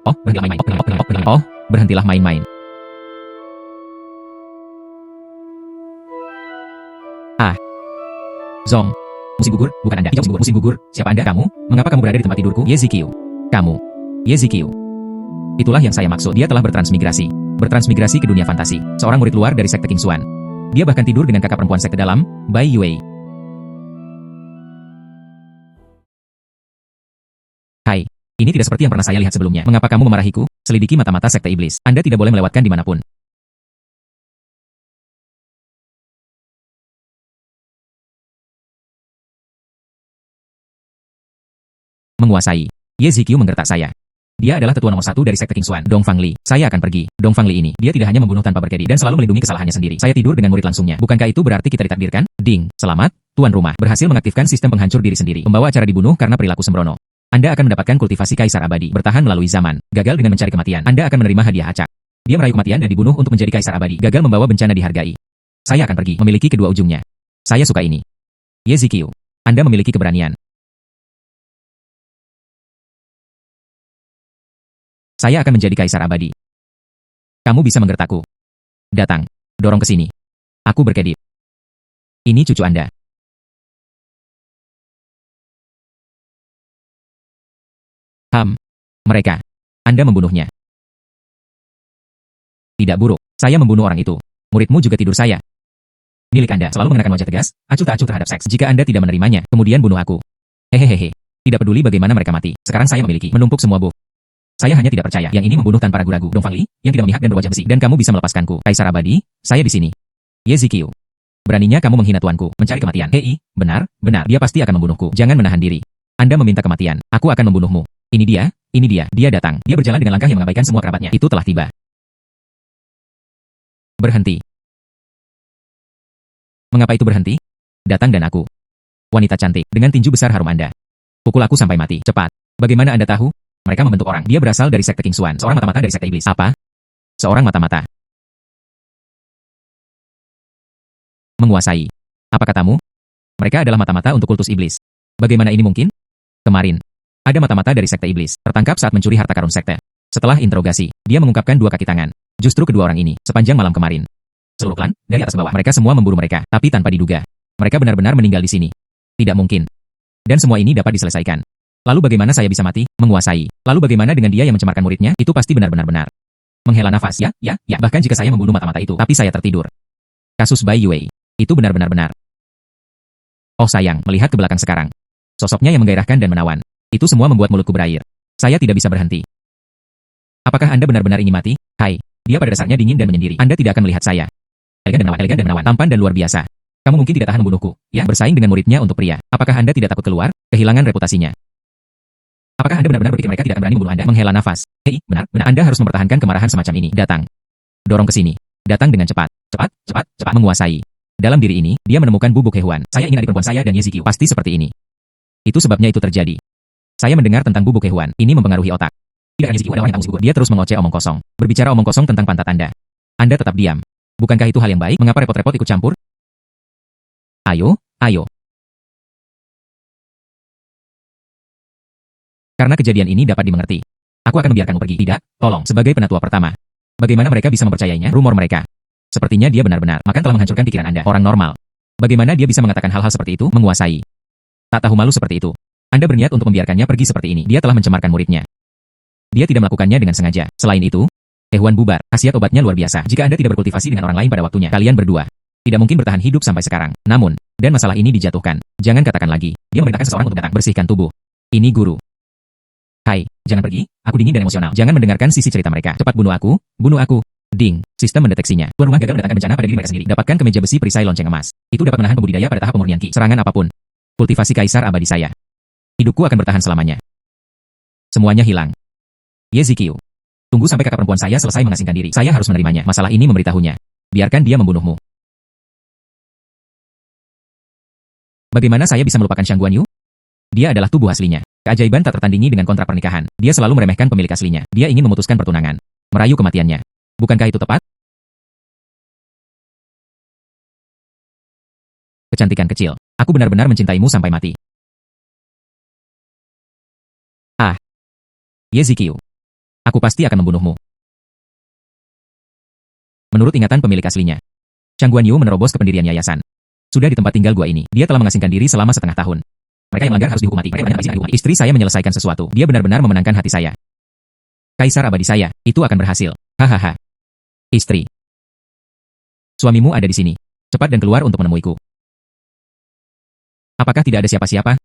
Oh, berhentilah main-main. Oh, berhentilah main-main. Ah. Zong. Musim gugur, bukan Anda. Hijau musim gugur. Siapa Anda? Kamu? Mengapa kamu berada di tempat tidurku? Yezikyu. Kamu. Yezikyu. Itulah yang saya maksud. Dia telah bertransmigrasi. Bertransmigrasi ke dunia fantasi. Seorang murid luar dari sekte King Xuan. Dia bahkan tidur dengan kakak perempuan sekte dalam, Bai Yue. Hai. Ini tidak seperti yang pernah saya lihat sebelumnya. Mengapa kamu memarahiku? Selidiki mata-mata sekte iblis. Anda tidak boleh melewatkan dimanapun. Menguasai. Yezikyu menggertak saya. Dia adalah tetua nomor 1 dari sekte King Xuan, Dong Fangli. Saya akan pergi. Dong Fangli ini, dia tidak hanya membunuh tanpa berkedi dan selalu melindungi kesalahannya sendiri. Saya tidur dengan murid langsungnya. Bukankah itu berarti kita ditakdirkan? Ding. Selamat, tuan rumah. Berhasil mengaktifkan sistem penghancur diri sendiri. Pembawa acara dibunuh karena perilaku sembrono. Anda akan mendapatkan kultivasi kaisar abadi. Bertahan melalui zaman. Gagal dengan mencari kematian. Anda akan menerima hadiah acak. Dia meraih kematian dan dibunuh untuk menjadi kaisar abadi. Gagal membawa bencana dihargai. Saya akan pergi. Memiliki kedua ujungnya. Saya suka ini. Yezikyu. Anda memiliki keberanian. Saya akan menjadi kaisar abadi. Kamu bisa menggertakku. Datang. Dorong ke sini. Aku berkedip. Ini cucu Anda. Mereka. Anda membunuhnya. Tidak buruk. Saya membunuh orang itu. Muridmu juga tidur saya. Milik Anda selalu mengenakan wajah tegas, acuh tak acuh terhadap seks. Jika Anda tidak menerimanya, kemudian bunuh aku. Hehehe. Tidak peduli bagaimana mereka mati. Sekarang saya memiliki menumpuk semua buah. Saya hanya tidak percaya. Yang ini membunuh tanpa ragu-ragu. Dong Fangli, yang tidak memihak dan berwajah besi. Dan kamu bisa melepaskanku. Kaisar abadi, saya di sini. Yezikyu. Beraninya kamu menghina tuanku, mencari kematian. Hei, benar. Dia pasti akan membunuhku. Jangan menahan diri. Anda meminta kematian. Aku akan membunuhmu. Ini dia. Dia datang. Dia berjalan dengan langkah yang mengabaikan semua kerabatnya. Itu telah tiba. Berhenti. Mengapa itu berhenti? Datang dan aku. Wanita cantik, dengan tinju besar harum Anda. Pukul aku sampai mati. Cepat. Bagaimana Anda tahu? Mereka membentuk orang. Dia berasal dari sekte King Xuan. Seorang mata-mata dari sekte iblis. Apa? Seorang mata-mata. Menguasai. Apa katamu? Mereka adalah mata-mata untuk kultus iblis. Bagaimana ini mungkin? Kemarin, ada mata-mata dari sekte iblis, tertangkap saat mencuri harta karun sekte. Setelah interogasi, dia mengungkapkan dua kaki tangan. Justru kedua orang ini, sepanjang malam kemarin. Seluruh klan, dari atas bawah, mereka semua memburu mereka, tapi tanpa diduga. Mereka benar-benar meninggal di sini. Tidak mungkin. Dan semua ini dapat diselesaikan. Lalu bagaimana saya bisa mati? Menguasai. Lalu bagaimana dengan dia yang mencemarkan muridnya? Itu pasti benar-benar benar. Menghela nafas, ya. Bahkan jika saya membunuh mata-mata itu, tapi saya tertidur. Kasus Bai Yue. Itu benar-benar benar. Oh sayang, melihat ke belakang sekarang. Sosoknya yang menggairahkan dan menawan. Itu semua membuat mulutku berair. Saya tidak bisa berhenti. Apakah Anda benar-benar ingin mati? Hai. Dia pada dasarnya dingin dan menyendiri. Anda tidak akan melihat saya. Elegan dan menawan. Tampan dan luar biasa. Kamu mungkin tidak tahan membunuhku, ya? Bersaing dengan muridnya untuk pria. Apakah Anda tidak takut keluar? Kehilangan reputasinya. Apakah Anda benar-benar berpikir mereka tidak akan berani membunuh Anda? Menghela nafas. Hei, benar. Anda harus mempertahankan kemarahan semacam ini. Datang. Dorong ke sini. Datang dengan cepat. Cepat. Menguasai. Dalam diri ini, dia menemukan bubuk hewan. Saya ingin adik perempuan saya dan Yezikyu. Pasti seperti ini. Itu sebabnya itu terjadi. Saya mendengar tentang bubuk hewan. Ini mempengaruhi otak. Tidak Yezikyu adalah yang tahu. Dia terus mengoceh omong kosong. Berbicara omong kosong tentang pantat Anda. Anda tetap diam. Bukankah itu hal yang baik? Mengapa repot-repot ikut campur? Ayo. Karena kejadian ini dapat dimengerti. Aku akan membiarkanmu pergi. Tidak, tolong. Sebagai penatua pertama. Bagaimana mereka bisa mempercayainya? Rumor mereka. Sepertinya dia benar-benar makan telah menghancurkan pikiran Anda. Orang normal. Bagaimana dia bisa mengatakan hal-hal seperti itu? Menguasai. Tak tahu malu seperti itu. Anda berniat untuk membiarkannya pergi seperti ini. Dia telah mencemarkan muridnya. Dia tidak melakukannya dengan sengaja. Selain itu, hewan bubar. Khasiat obatnya luar biasa. Jika Anda tidak berkultivasi dengan orang lain pada waktunya, kalian berdua tidak mungkin bertahan hidup sampai sekarang. Namun, dan masalah ini dijatuhkan. Jangan katakan lagi. Dia memerintahkan seseorang untuk datang bersihkan tubuh. Ini guru. Hai, jangan pergi, aku dingin dan emosional. Jangan mendengarkan sisi cerita mereka. Cepat bunuh aku. Ding, sistem mendeteksinya. Tuan rumah gagal mendatangkan bencana pada diri mereka sendiri. Dapatkan kemeja besi perisai lonceng emas. Itu dapat menahan pembudidaya pada tahap pemurnian ki. Serangan apapun. Kultivasi kaisar abadi saya. Hidupku akan bertahan selamanya. Semuanya hilang. Yezikyu. Tunggu sampai kakak perempuan saya selesai mengasingkan diri. Saya harus menerimanya. Masalah ini memberitahunya. Biarkan dia membunuhmu. Bagaimana saya bisa melupakan Shang Guanyu? Dia adalah tubuh aslinya. Keajaiban tak tertandingi dengan kontrak pernikahan. Dia selalu meremehkan pemilik aslinya. Dia ingin memutuskan pertunangan. Merayu kematiannya. Bukankah itu tepat? Kecantikan kecil. Aku benar-benar mencintaimu sampai mati. Yezikyu. Aku pasti akan membunuhmu. Menurut ingatan pemilik aslinya, Chang Guanyu menerobos ke pendirian yayasan. Sudah di tempat tinggal gua ini, dia telah mengasingkan diri selama setengah tahun. Mereka yang melanggar harus dihukum mati. Istri saya menyelesaikan sesuatu. Dia benar-benar memenangkan hati saya. Kaisar abadi saya, itu akan berhasil. Hahaha. Istri. Suamimu ada di sini. Cepat dan keluar untuk menemuiku. Apakah tidak ada siapa-siapa?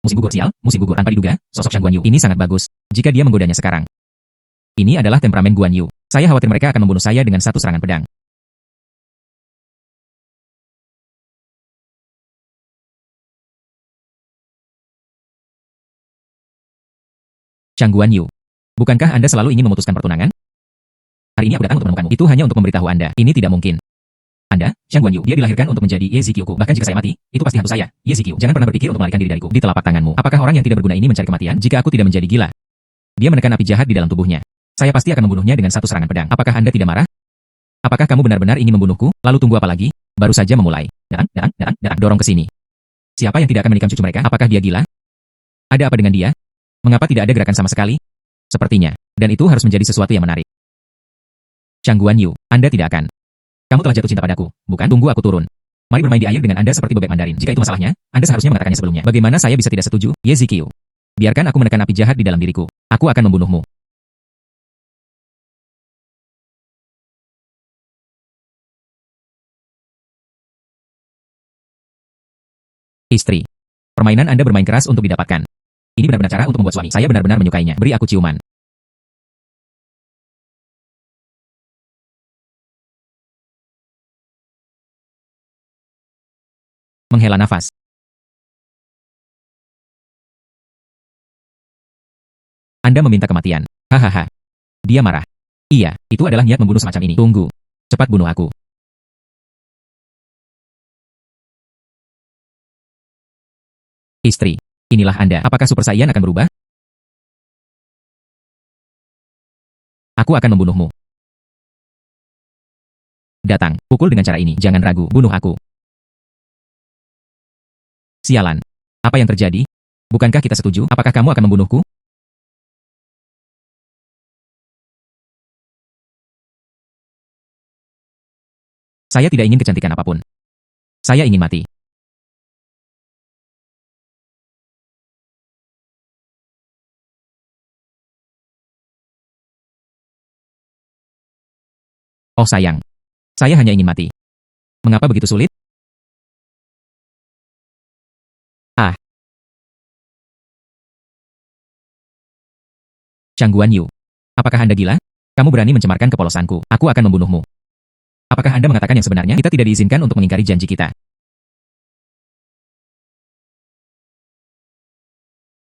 Musim gugur sial, musim gugur tanpa diduga, sosok Chang Guanyu ini sangat bagus. Jika dia menggodanya sekarang. Ini adalah temperamen Guanyu. Saya khawatir mereka akan membunuh saya dengan satu serangan pedang. Chang Guanyu, bukankah Anda selalu ingin memutuskan pertunangan? Hari ini aku datang untuk menemukanmu. Itu hanya untuk memberitahu Anda. Ini tidak mungkin. Anda, Chang Guanyu, dia dilahirkan untuk menjadi Ye Zikyu-ku. Bahkan jika saya mati, itu pasti hantu saya. Ye Zikyu, jangan pernah berpikir untuk melarikan diri dariku. Di telapak tanganmu. Apakah orang yang tidak berguna ini mencari kematian? Jika aku tidak menjadi gila. Dia menekan api jahat di dalam tubuhnya. Saya pasti akan membunuhnya dengan satu serangan pedang. Apakah Anda tidak marah? Apakah kamu benar-benar ingin membunuhku? Lalu tunggu apa lagi? Baru saja memulai. Dorong ke sini. Siapa yang tidak akan menikam cucu mereka? Apakah dia gila? Ada apa dengan dia? Mengapa tidak ada gerakan sama sekali? Sepertinya. Dan itu harus menjadi sesuatu yang menarik. Chang Guanyu, Anda tidak akan. Kamu telah jatuh cinta padaku, bukan? Tunggu aku turun. Mari bermain di air dengan Anda seperti bebek Mandarin. Jika itu masalahnya, Anda seharusnya mengatakannya sebelumnya. Bagaimana saya bisa tidak setuju? Ye Zikyu. Biarkan aku menekan api jahat di dalam diriku. Aku akan membunuhmu. Istri. Permainan Anda bermain keras untuk didapatkan. Ini benar-benar cara untuk membuat suami. Saya benar-benar menyukainya. Beri aku ciuman. Menghela nafas. Anda meminta kematian. Hahaha. Dia marah. Iya, itu adalah niat membunuh semacam ini. Tunggu. Cepat bunuh aku. Istri. Inilah Anda. Apakah Super Saiyan akan berubah? Aku akan membunuhmu. Datang. Pukul dengan cara ini. Jangan ragu. Bunuh aku. Sialan. Apa yang terjadi? Bukankah kita setuju? Apakah kamu akan membunuhku? Saya tidak ingin kecantikan apapun. Saya ingin mati. Oh sayang. Saya hanya ingin mati. Mengapa begitu sulit? Ah. Chang Guanyu. Apakah Anda gila? Kamu berani mencemarkan kepolosanku. Aku akan membunuhmu. Apakah Anda mengatakan yang sebenarnya? Kita tidak diizinkan untuk mengingkari janji kita.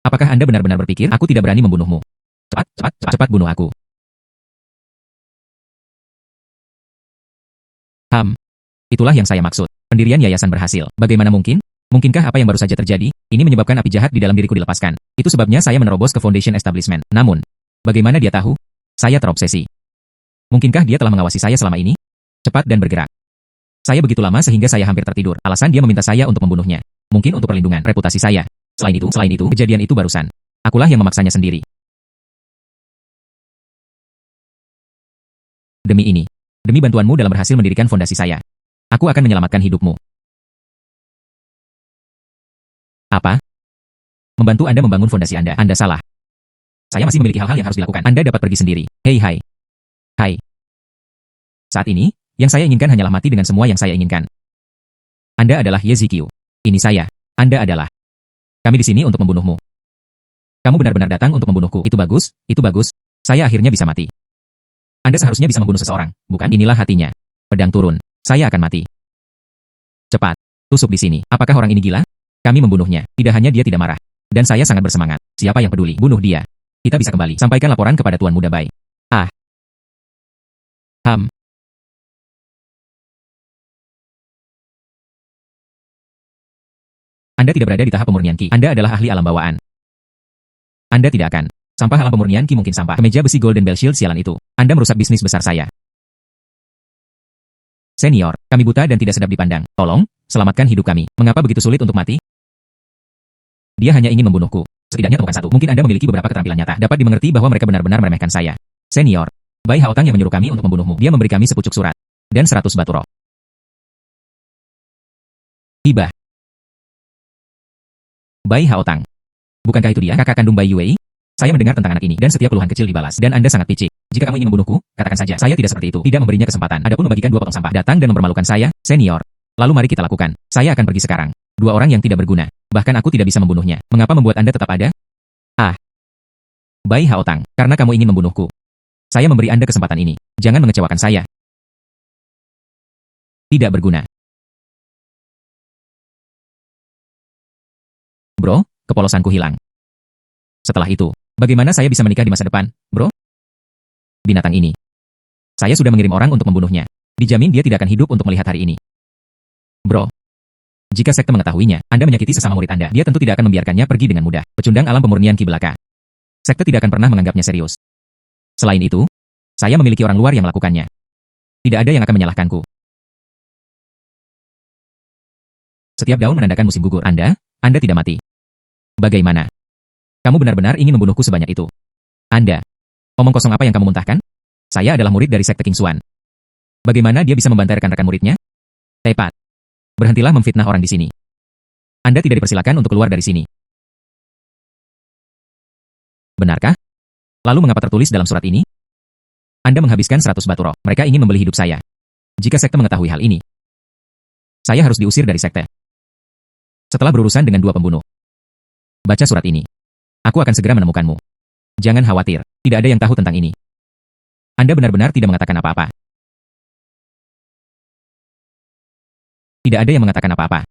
Apakah Anda benar-benar berpikir aku tidak berani membunuhmu? Cepat bunuh aku. Itulah yang saya maksud. Pendirian yayasan berhasil. Bagaimana mungkin? Mungkinkah apa yang baru saja terjadi? Ini menyebabkan api jahat di dalam diriku dilepaskan. Itu sebabnya saya menerobos ke Foundation Establishment. Namun, bagaimana dia tahu? Saya terobsesi. Mungkinkah dia telah mengawasi saya selama ini? Cepat dan bergerak. Saya begitu lama sehingga saya hampir tertidur. Alasan dia meminta saya untuk membunuhnya. Mungkin untuk perlindungan reputasi saya. Selain itu, kejadian itu barusan. Akulah yang memaksanya sendiri. Demi ini. Demi bantuanmu dalam berhasil mendirikan fondasi saya. Aku akan menyelamatkan hidupmu. Apa? Membantu Anda membangun fondasi Anda. Anda salah. Saya masih memiliki hal-hal yang harus dilakukan. Anda dapat pergi sendiri. Hei hai. Hai. Saat ini, yang saya inginkan hanyalah mati dengan semua yang saya inginkan. Anda adalah Ye Zikyu. Ini saya. Anda adalah. Kami di sini untuk membunuhmu. Kamu benar-benar datang untuk membunuhku. Itu bagus, itu bagus. Saya akhirnya bisa mati. Anda seharusnya bisa membunuh seseorang, bukan? Inilah hatinya. Pedang turun. Saya akan mati. Cepat. Tusuk di sini. Apakah orang ini gila? Kami membunuhnya. Tidak hanya dia tidak marah. Dan saya sangat bersemangat. Siapa yang peduli? Bunuh dia. Kita bisa kembali. Sampaikan laporan kepada Tuan Muda Bai. Ah. Anda tidak berada di tahap pemurnian Ki. Anda adalah ahli alam bawaan. Anda tidak akan. Sampah alam pemurnian Ki mungkin sampah. Kemeja besi Golden Bell Shield sialan itu. Anda merusak bisnis besar saya. Senior, kami buta dan tidak sedap dipandang. Tolong, selamatkan hidup kami. Mengapa begitu sulit untuk mati? Dia hanya ingin membunuhku. Setidaknya temukan satu. Mungkin Anda memiliki beberapa keterampilan nyata. Dapat dimengerti bahwa mereka benar-benar meremehkan saya. Senior, Bai Haotang yang menyuruh kami untuk membunuhmu. Dia memberi kami sepucuk surat. Dan 100 batu roh. Hibah. Bai Haotang. Bukankah itu dia, kakak kandung Bai Yue? Saya mendengar tentang anak ini, dan setiap keluhan kecil dibalas. Dan Anda sangat picik. Jika kamu ingin membunuhku, katakan saja. Saya tidak seperti itu. Tidak memberinya kesempatan. Adapun membagikan 2 potong sampah, datang dan mempermalukan saya, senior. Lalu mari kita lakukan. Saya akan pergi sekarang. 2 orang yang tidak berguna. Bahkan aku tidak bisa membunuhnya. Mengapa membuat Anda tetap ada? Ah. Bai Haotang, karena kamu ingin membunuhku. Saya memberi Anda kesempatan ini. Jangan mengecewakan saya. Tidak berguna. Bro, kepolosanku hilang. Setelah itu, bagaimana saya bisa menikah di masa depan, bro? Binatang ini. Saya sudah mengirim orang untuk membunuhnya. Dijamin dia tidak akan hidup untuk melihat hari ini. Bro, jika sekte mengetahuinya, Anda menyakiti sesama murid Anda. Dia tentu tidak akan membiarkannya pergi dengan mudah. Pecundang alam pemurnian Ki Belaka. Sekte tidak akan pernah menganggapnya serius. Selain itu, saya memiliki orang luar yang melakukannya. Tidak ada yang akan menyalahkanku. Setiap daun menandakan musim gugur. Anda tidak mati. Bagaimana? Kamu benar-benar ingin membunuhku sebanyak itu? Anda, omong kosong apa yang kamu muntahkan? Saya adalah murid dari sekte King Xuan. Bagaimana dia bisa membantai rekan-rekan muridnya? Tepat. Berhentilah memfitnah orang di sini. Anda tidak dipersilakan untuk keluar dari sini. Benarkah? Lalu mengapa tertulis dalam surat ini? Anda menghabiskan 100 batu roh. Mereka ingin membeli hidup saya. Jika sekte mengetahui hal ini, saya harus diusir dari sekte. Setelah berurusan dengan 2 pembunuh. Baca surat ini. Aku akan segera menemukanmu. Jangan khawatir, tidak ada yang tahu tentang ini. Anda benar-benar tidak mengatakan apa-apa. Tidak ada yang mengatakan apa-apa.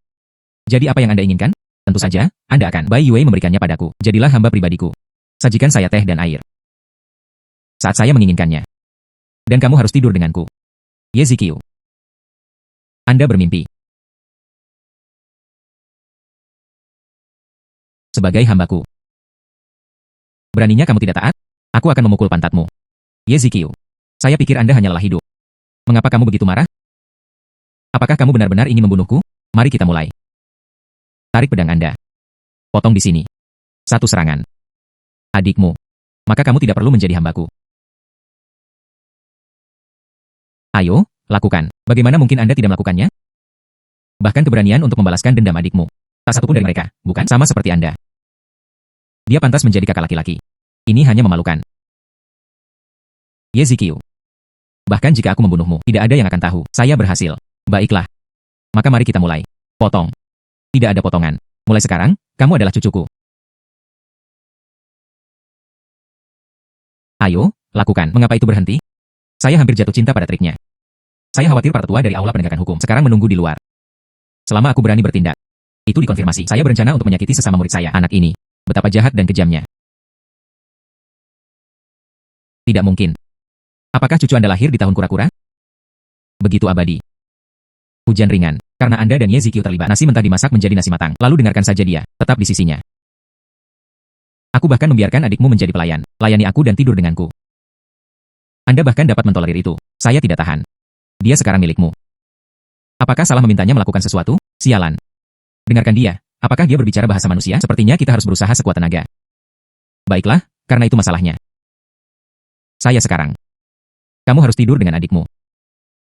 Jadi apa yang Anda inginkan? Tentu saja, Anda akan. Bai Yue memberikannya padaku. Jadilah hamba pribadiku. Sajikan saya teh dan air. Saat saya menginginkannya. Dan kamu harus tidur denganku. Ye Ziqiu. Anda bermimpi. Sebagai hambaku. Beraninya kamu tidak taat? Aku akan memukul pantatmu. Ye Ziqiu. Saya pikir Anda hanya lelah hidup. Mengapa kamu begitu marah? Apakah kamu benar-benar ingin membunuhku? Mari kita mulai. Tarik pedang Anda. Potong di sini. 1 serangan. Adikmu. Maka kamu tidak perlu menjadi hambaku. Ayo, lakukan. Bagaimana mungkin Anda tidak melakukannya? Bahkan keberanian untuk membalaskan dendam adikmu. Tak satupun dari mereka, bukan sama seperti Anda. Dia pantas menjadi kakak laki-laki. Ini hanya memalukan. Ye Ziqiu. Bahkan jika aku membunuhmu, tidak ada yang akan tahu. Saya berhasil. Baiklah. Maka mari kita mulai. Potong. Tidak ada potongan. Mulai sekarang, kamu adalah cucuku. Ayo, lakukan. Mengapa itu berhenti? Saya hampir jatuh cinta pada triknya. Saya khawatir para tetua dari aula penegakan hukum sekarang menunggu di luar. Selama aku berani bertindak. Itu dikonfirmasi. Saya berencana untuk menyakiti sesama murid saya. Anak ini. Betapa jahat dan kejamnya. Tidak mungkin. Apakah cucu Anda lahir di tahun kura-kura? Begitu abadi. Hujan ringan. Karena Anda dan Ye Ziqiu terlibat. Nasi mentah dimasak menjadi nasi matang. Lalu dengarkan saja dia. Tetap di sisinya. Aku bahkan membiarkan adikmu menjadi pelayan. Layani aku dan tidur denganku. Anda bahkan dapat mentolerir itu. Saya tidak tahan. Dia sekarang milikmu. Apakah salah memintanya melakukan sesuatu? Sialan. Dengarkan dia. Apakah dia berbicara bahasa manusia? Sepertinya kita harus berusaha sekuat tenaga. Baiklah, karena itu masalahnya. Saya sekarang. Kamu harus tidur dengan adikmu.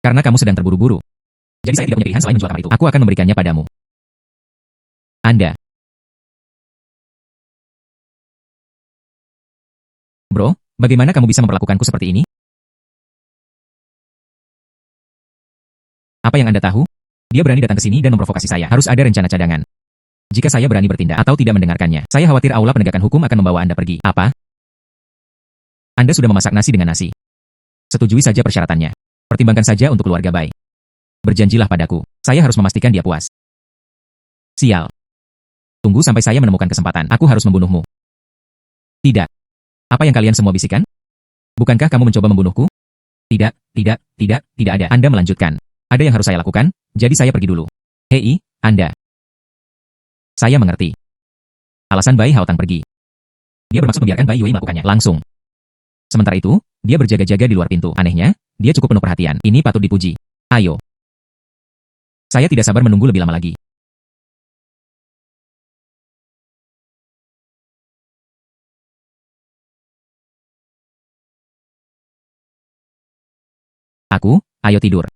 Karena kamu sedang terburu-buru. Jadi saya tidak punya pilihan selain menjual kamar itu. Aku akan memberikannya padamu. Anda. Bro, bagaimana kamu bisa memperlakukanku seperti ini? Apa yang Anda tahu? Dia berani datang ke sini dan memprovokasi saya. Harus ada rencana cadangan. Jika saya berani bertindak atau tidak mendengarkannya, saya khawatir aula penegakan hukum akan membawa Anda pergi. Apa? Anda sudah memasak nasi dengan nasi. Setujui saja persyaratannya. Pertimbangkan saja untuk keluarga Bai. Berjanjilah padaku. Saya harus memastikan dia puas. Sial. Tunggu sampai saya menemukan kesempatan. Aku harus membunuhmu. Tidak. Apa yang kalian semua bisikan? Bukankah kamu mencoba membunuhku? Tidak, tidak ada. Anda melanjutkan. Ada yang harus saya lakukan, jadi saya pergi dulu. Hei, Anda. Saya mengerti. Alasan Bai Haotang pergi. Dia bermaksud membiarkan Bai Yue melakukannya langsung. Sementara itu, dia berjaga-jaga di luar pintu. Anehnya, dia cukup penuh perhatian. Ini patut dipuji. Ayo. Saya tidak sabar menunggu lebih lama lagi. Ayo tidur.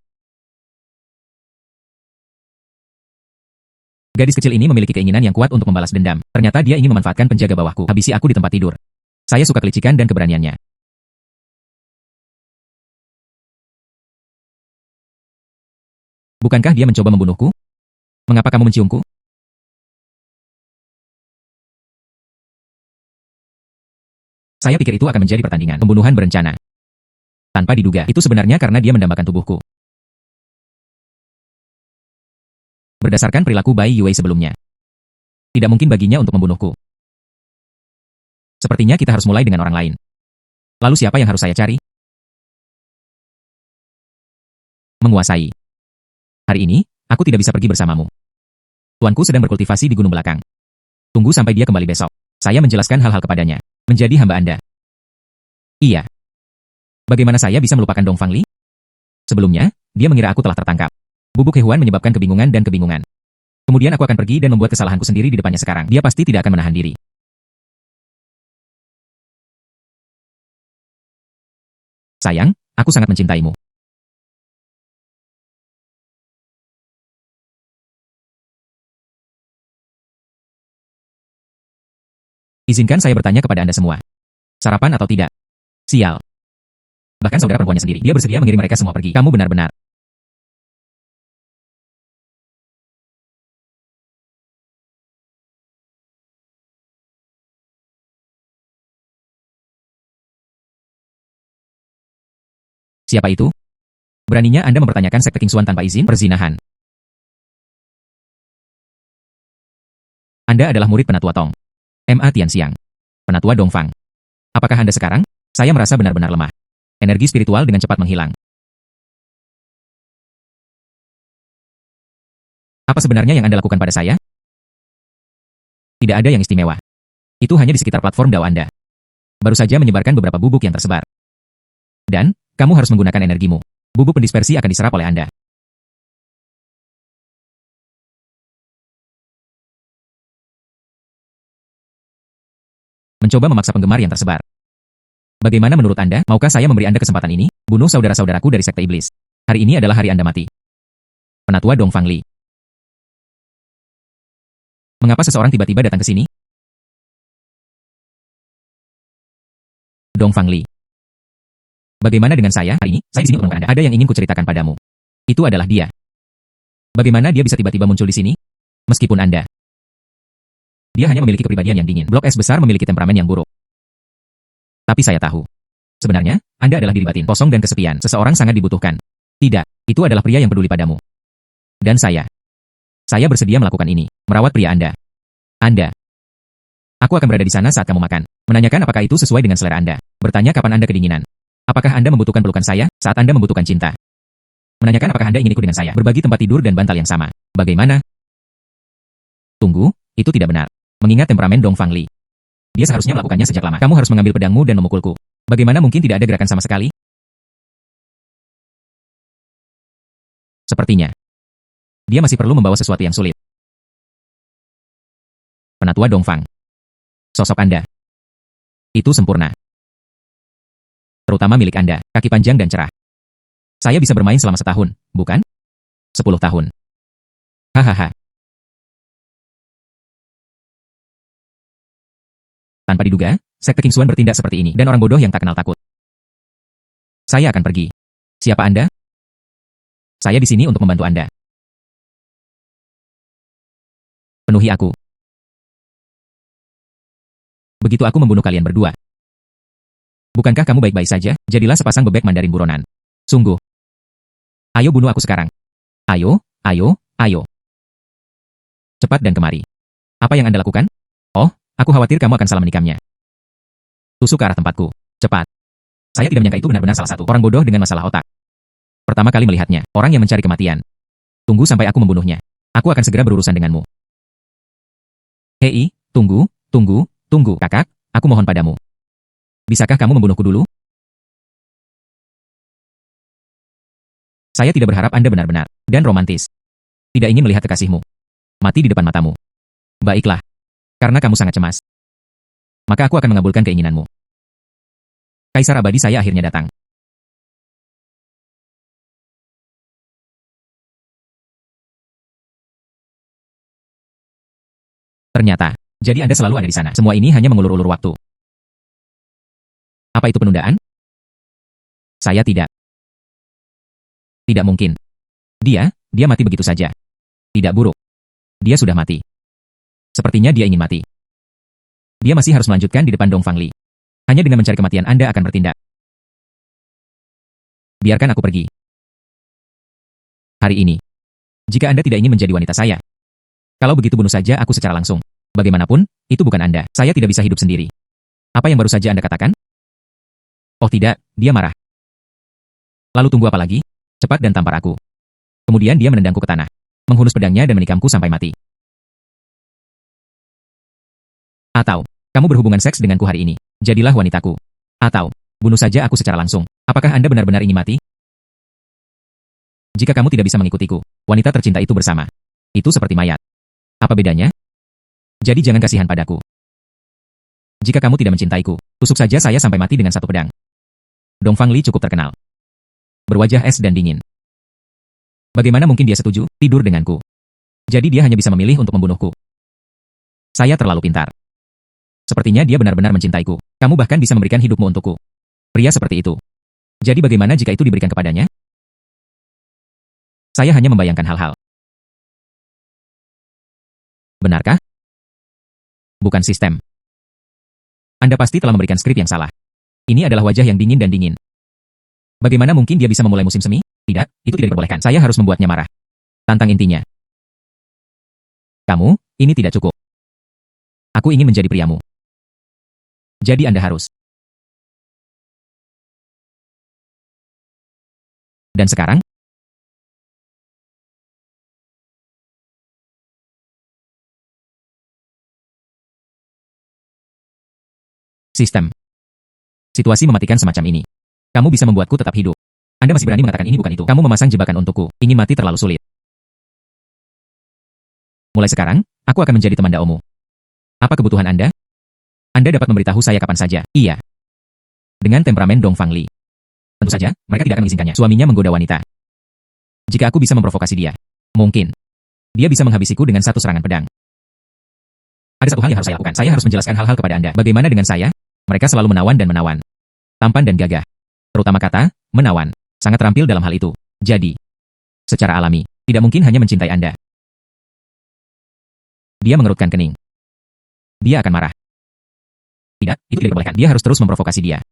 Gadis kecil ini memiliki keinginan yang kuat untuk membalas dendam. Ternyata dia ingin memanfaatkan penjaga bawahku. Habisi aku di tempat tidur. Saya suka kelicikan dan keberaniannya. Bukankah dia mencoba membunuhku? Mengapa kamu menciumku? Saya pikir itu akan menjadi pertandingan pembunuhan berencana. Tanpa diduga, itu sebenarnya karena dia mendambakan tubuhku. Berdasarkan perilaku Bai Yue sebelumnya, tidak mungkin baginya untuk membunuhku. Sepertinya kita harus mulai dengan orang lain. Lalu siapa yang harus saya cari? Menguasai. Hari ini, aku tidak bisa pergi bersamamu. Tuanku sedang berkultivasi di gunung belakang. Tunggu sampai dia kembali besok. Saya menjelaskan hal-hal kepadanya. Menjadi hamba Anda. Iya. Bagaimana saya bisa melupakan Dong Fangli? Sebelumnya, dia mengira aku telah tertangkap. Bubuk hewan menyebabkan kebingungan dan kebingungan. Kemudian aku akan pergi dan membuat kesalahanku sendiri di depannya sekarang. Dia pasti tidak akan menahan diri. Sayang, aku sangat mencintaimu. Izinkan saya bertanya kepada Anda semua. Sarapan atau tidak? Sial. Bahkan saudara perempuannya sendiri. Dia bersedia mengirim mereka semua pergi. Kamu benar-benar. Siapa itu? Beraninya Anda mempertanyakan sekte King Xuan tanpa izin perzinahan. Anda adalah murid penatua Tong. M.A. Tianxiang. Penatua Dongfang. Apakah Anda sekarang? Saya merasa benar-benar lemah. Energi spiritual dengan cepat menghilang. Apa sebenarnya yang Anda lakukan pada saya? Tidak ada yang istimewa. Itu hanya di sekitar platform Dao Anda. Baru saja menyebarkan beberapa bubuk yang tersebar. Dan, kamu harus menggunakan energimu. Bubuk pendispersi akan diserap oleh Anda. Mencoba memaksa penggemar yang tersebar. Bagaimana menurut Anda? Maukah saya memberi Anda kesempatan ini? Bunuh saudara-saudaraku dari sekte iblis. Hari ini adalah hari Anda mati. Penatua Dong Fangli. Mengapa seseorang tiba-tiba datang ke sini? Dong Fangli. Bagaimana dengan saya? Hari ini, saya di sini untuk Anda. Ada yang ingin kuceritakan padamu. Itu adalah dia. Bagaimana dia bisa tiba-tiba muncul di sini? Meskipun Anda. Dia hanya memiliki kepribadian yang dingin. Blok S besar memiliki temperamen yang buruk. Tapi saya tahu. Sebenarnya, Anda adalah diri batin, kosong dan kesepian. Seseorang sangat dibutuhkan. Tidak, itu adalah pria yang peduli padamu. Dan saya. Saya bersedia melakukan ini. Merawat pria Anda. Anda. Aku akan berada di sana saat kamu makan. Menanyakan apakah itu sesuai dengan selera Anda. Bertanya kapan Anda kedinginan. Apakah Anda membutuhkan pelukan saya saat Anda membutuhkan cinta? Menanyakan apakah Anda ingin ikut dengan saya. Berbagi tempat tidur dan bantal yang sama. Bagaimana? Tunggu, itu tidak benar. Mengingat temperamen Dong Fangli. Dia seharusnya melakukannya sejak lama. Kamu harus mengambil pedangmu dan memukulku. Bagaimana mungkin tidak ada gerakan sama sekali? Sepertinya. Dia masih perlu membawa sesuatu yang sulit. Penatua Dongfang. Sosok Anda. Itu sempurna. Terutama milik Anda, kaki panjang dan cerah. Saya bisa bermain selama setahun, bukan? 10 tahun. Hahaha. Tanpa diduga, sekte King Xuan bertindak seperti ini, dan orang bodoh yang tak kenal takut. Saya akan pergi. Siapa Anda? Saya di sini untuk membantu Anda. Penuhi aku. Begitu aku membunuh kalian berdua. Bukankah kamu baik-baik saja? Jadilah sepasang bebek Mandarin buronan. Sungguh. Ayo bunuh aku sekarang. Ayo, ayo, ayo. Cepat dan kemari. Apa yang Anda lakukan? Oh, aku khawatir kamu akan salah menikamnya. Tusuk ke arah tempatku. Cepat. Saya tidak menyangka itu benar-benar salah satu orang bodoh dengan masalah otak. Pertama kali melihatnya, orang yang mencari kematian. Tunggu sampai aku membunuhnya. Aku akan segera berurusan denganmu. Hei, tunggu, tunggu, tunggu, kakak, aku mohon padamu. Bisakah kamu membunuhku dulu? Saya tidak berharap Anda benar-benar dan romantis. Tidak ingin melihat kekasihmu mati di depan matamu. Baiklah. Karena kamu sangat cemas. Maka aku akan mengabulkan keinginanmu. Kaisar abadi saya akhirnya datang. Ternyata, jadi Anda selalu ada di sana. Semua ini hanya mengulur-ulur waktu. Apa itu penundaan? Saya tidak. Tidak mungkin. Dia mati begitu saja. Tidak buruk. Dia sudah mati. Sepertinya dia ingin mati. Dia masih harus melanjutkan di depan Dong Fangli. Hanya dengan mencari kematian Anda akan bertindak. Biarkan aku pergi. Hari ini. Jika Anda tidak ingin menjadi wanita saya. Kalau begitu bunuh saja aku secara langsung. Bagaimanapun, itu bukan Anda. Saya tidak bisa hidup sendiri. Apa yang baru saja Anda katakan? Oh tidak, dia marah. Lalu tunggu apa lagi? Cepat dan tampar aku. Kemudian dia menendangku ke tanah. Menghunus pedangnya dan menikamku sampai mati. Atau, kamu berhubungan seks denganku hari ini. Jadilah wanitaku. Atau, bunuh saja aku secara langsung. Apakah Anda benar-benar ingin mati? Jika kamu tidak bisa mengikutiku, wanita tercinta itu bersama. Itu seperti mayat. Apa bedanya? Jadi jangan kasihan padaku. Jika kamu tidak mencintaiku, tusuk saja saya sampai mati dengan satu pedang. Dong Fangli cukup terkenal. Berwajah es dan dingin. Bagaimana mungkin dia setuju tidur denganku? Jadi dia hanya bisa memilih untuk membunuhku. Saya terlalu pintar. Sepertinya dia benar-benar mencintaiku. Kamu bahkan bisa memberikan hidupmu untukku. Pria seperti itu. Jadi bagaimana jika itu diberikan kepadanya? Saya hanya membayangkan hal-hal. Benarkah? Bukan sistem. Anda pasti telah memberikan skrip yang salah. Ini adalah wajah yang dingin dan dingin. Bagaimana mungkin dia bisa memulai musim semi? Tidak, itu tidak diperbolehkan. Saya harus membuatnya marah. Tantang intinya. Kamu, ini tidak cukup. Aku ingin menjadi priamu. Jadi Anda harus. Dan sekarang? Sistem. Situasi mematikan semacam ini. Kamu bisa membuatku tetap hidup. Anda masih berani mengatakan ini bukan itu. Kamu memasang jebakan untukku. Ingin mati terlalu sulit. Mulai sekarang, aku akan menjadi teman Daomu. Apa kebutuhan Anda? Anda dapat memberitahu saya kapan saja. Iya. Dengan temperamen Dong Fangli. Tentu saja, mereka tidak akan mengizinkannya. Suaminya menggoda wanita. Jika aku bisa memprovokasi dia, mungkin dia bisa menghabisiku dengan satu serangan pedang. Ada satu hal yang harus saya lakukan. Saya harus menjelaskan hal-hal kepada Anda. Bagaimana dengan saya? Mereka selalu menawan dan menawan. Tampan dan gagah. Terutama kata, menawan. Sangat terampil dalam hal itu. Jadi, secara alami, tidak mungkin hanya mencintai Anda. Dia mengerutkan kening. Dia akan marah. Tidak, itu tidak diperbolehkan. Dia harus terus memprovokasi dia.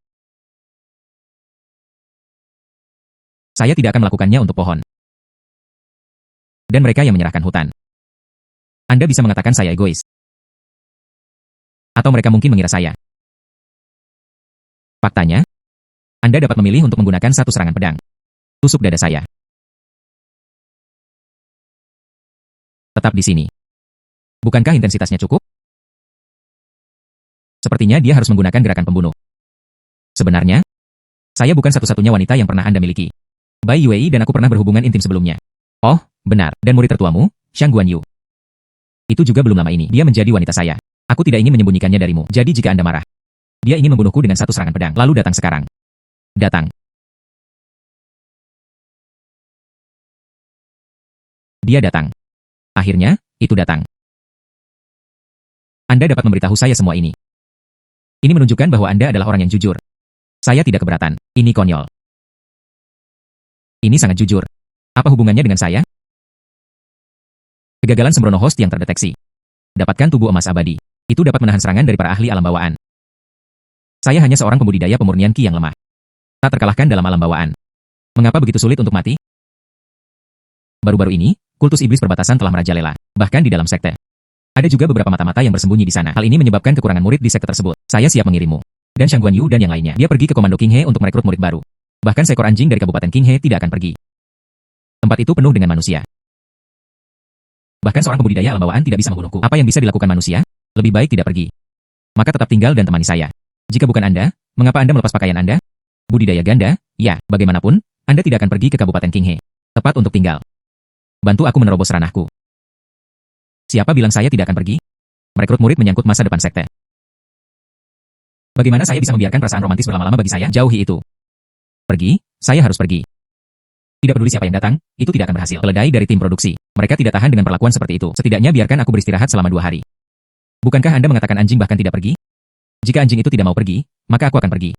Saya tidak akan melakukannya untuk pohon. Dan mereka yang menyerahkan hutan. Anda bisa mengatakan saya egois. Atau mereka mungkin mengira saya. Faktanya, Anda dapat memilih untuk menggunakan satu serangan pedang. Tusuk dada saya. Tetap di sini. Bukankah intensitasnya cukup? Sepertinya dia harus menggunakan gerakan pembunuh. Sebenarnya, saya bukan satu-satunya wanita yang pernah Anda miliki. Bai Yuei dan aku pernah berhubungan intim sebelumnya. Oh, benar. Dan murid tertuamu, Xiang Guanyu. Itu juga belum lama ini. Dia menjadi wanita saya. Aku tidak ingin menyembunyikannya darimu. Jadi jika Anda marah, dia ingin membunuhku dengan satu serangan pedang. Lalu datang sekarang. Datang. Dia datang. Akhirnya, itu datang. Anda dapat memberitahu saya semua ini. Ini menunjukkan bahwa Anda adalah orang yang jujur. Saya tidak keberatan. Ini konyol. Ini sangat jujur. Apa hubungannya dengan saya? Kegagalan sembrono host yang terdeteksi. Dapatkan tubuh emas abadi. Itu dapat menahan serangan dari para ahli alam bawaan. Saya hanya seorang pembudidaya pemurnian ki yang lemah. Tak terkalahkan dalam alam bawaan. Mengapa begitu sulit untuk mati? Baru-baru ini, kultus iblis perbatasan telah merajalela, bahkan di dalam sekte. Ada juga beberapa mata-mata yang bersembunyi di sana. Hal ini menyebabkan kekurangan murid di sekte tersebut. Saya siap mengirimmu. Dan Xiang Guanyu dan yang lainnya. Dia pergi ke Komando King He untuk merekrut murid baru. Bahkan seekor anjing dari Kabupaten King He tidak akan pergi. Tempat itu penuh dengan manusia. Bahkan seorang pembudidaya alam bawaan tidak bisa membunuhku. Apa yang bisa dilakukan manusia? Lebih baik tidak pergi. Maka tetap tinggal dan temani saya. Jika bukan Anda, mengapa Anda melepas pakaian Anda? Budidaya ganda, ya, bagaimanapun, Anda tidak akan pergi ke Kabupaten King He. Tepat untuk tinggal. Bantu aku menerobos ranahku. Siapa bilang saya tidak akan pergi? Merekrut murid menyangkut masa depan sekte. Bagaimana saya bisa membiarkan perasaan romantis berlama-lama bagi saya? Jauhi itu. Pergi, saya harus pergi. Tidak peduli siapa yang datang, itu tidak akan berhasil. Keledai dari tim produksi. Mereka tidak tahan dengan perlakuan seperti itu. Setidaknya biarkan aku beristirahat selama 2 hari. Bukankah Anda mengatakan anjing bahkan tidak pergi? Jika anjing itu tidak mau pergi, maka aku akan pergi.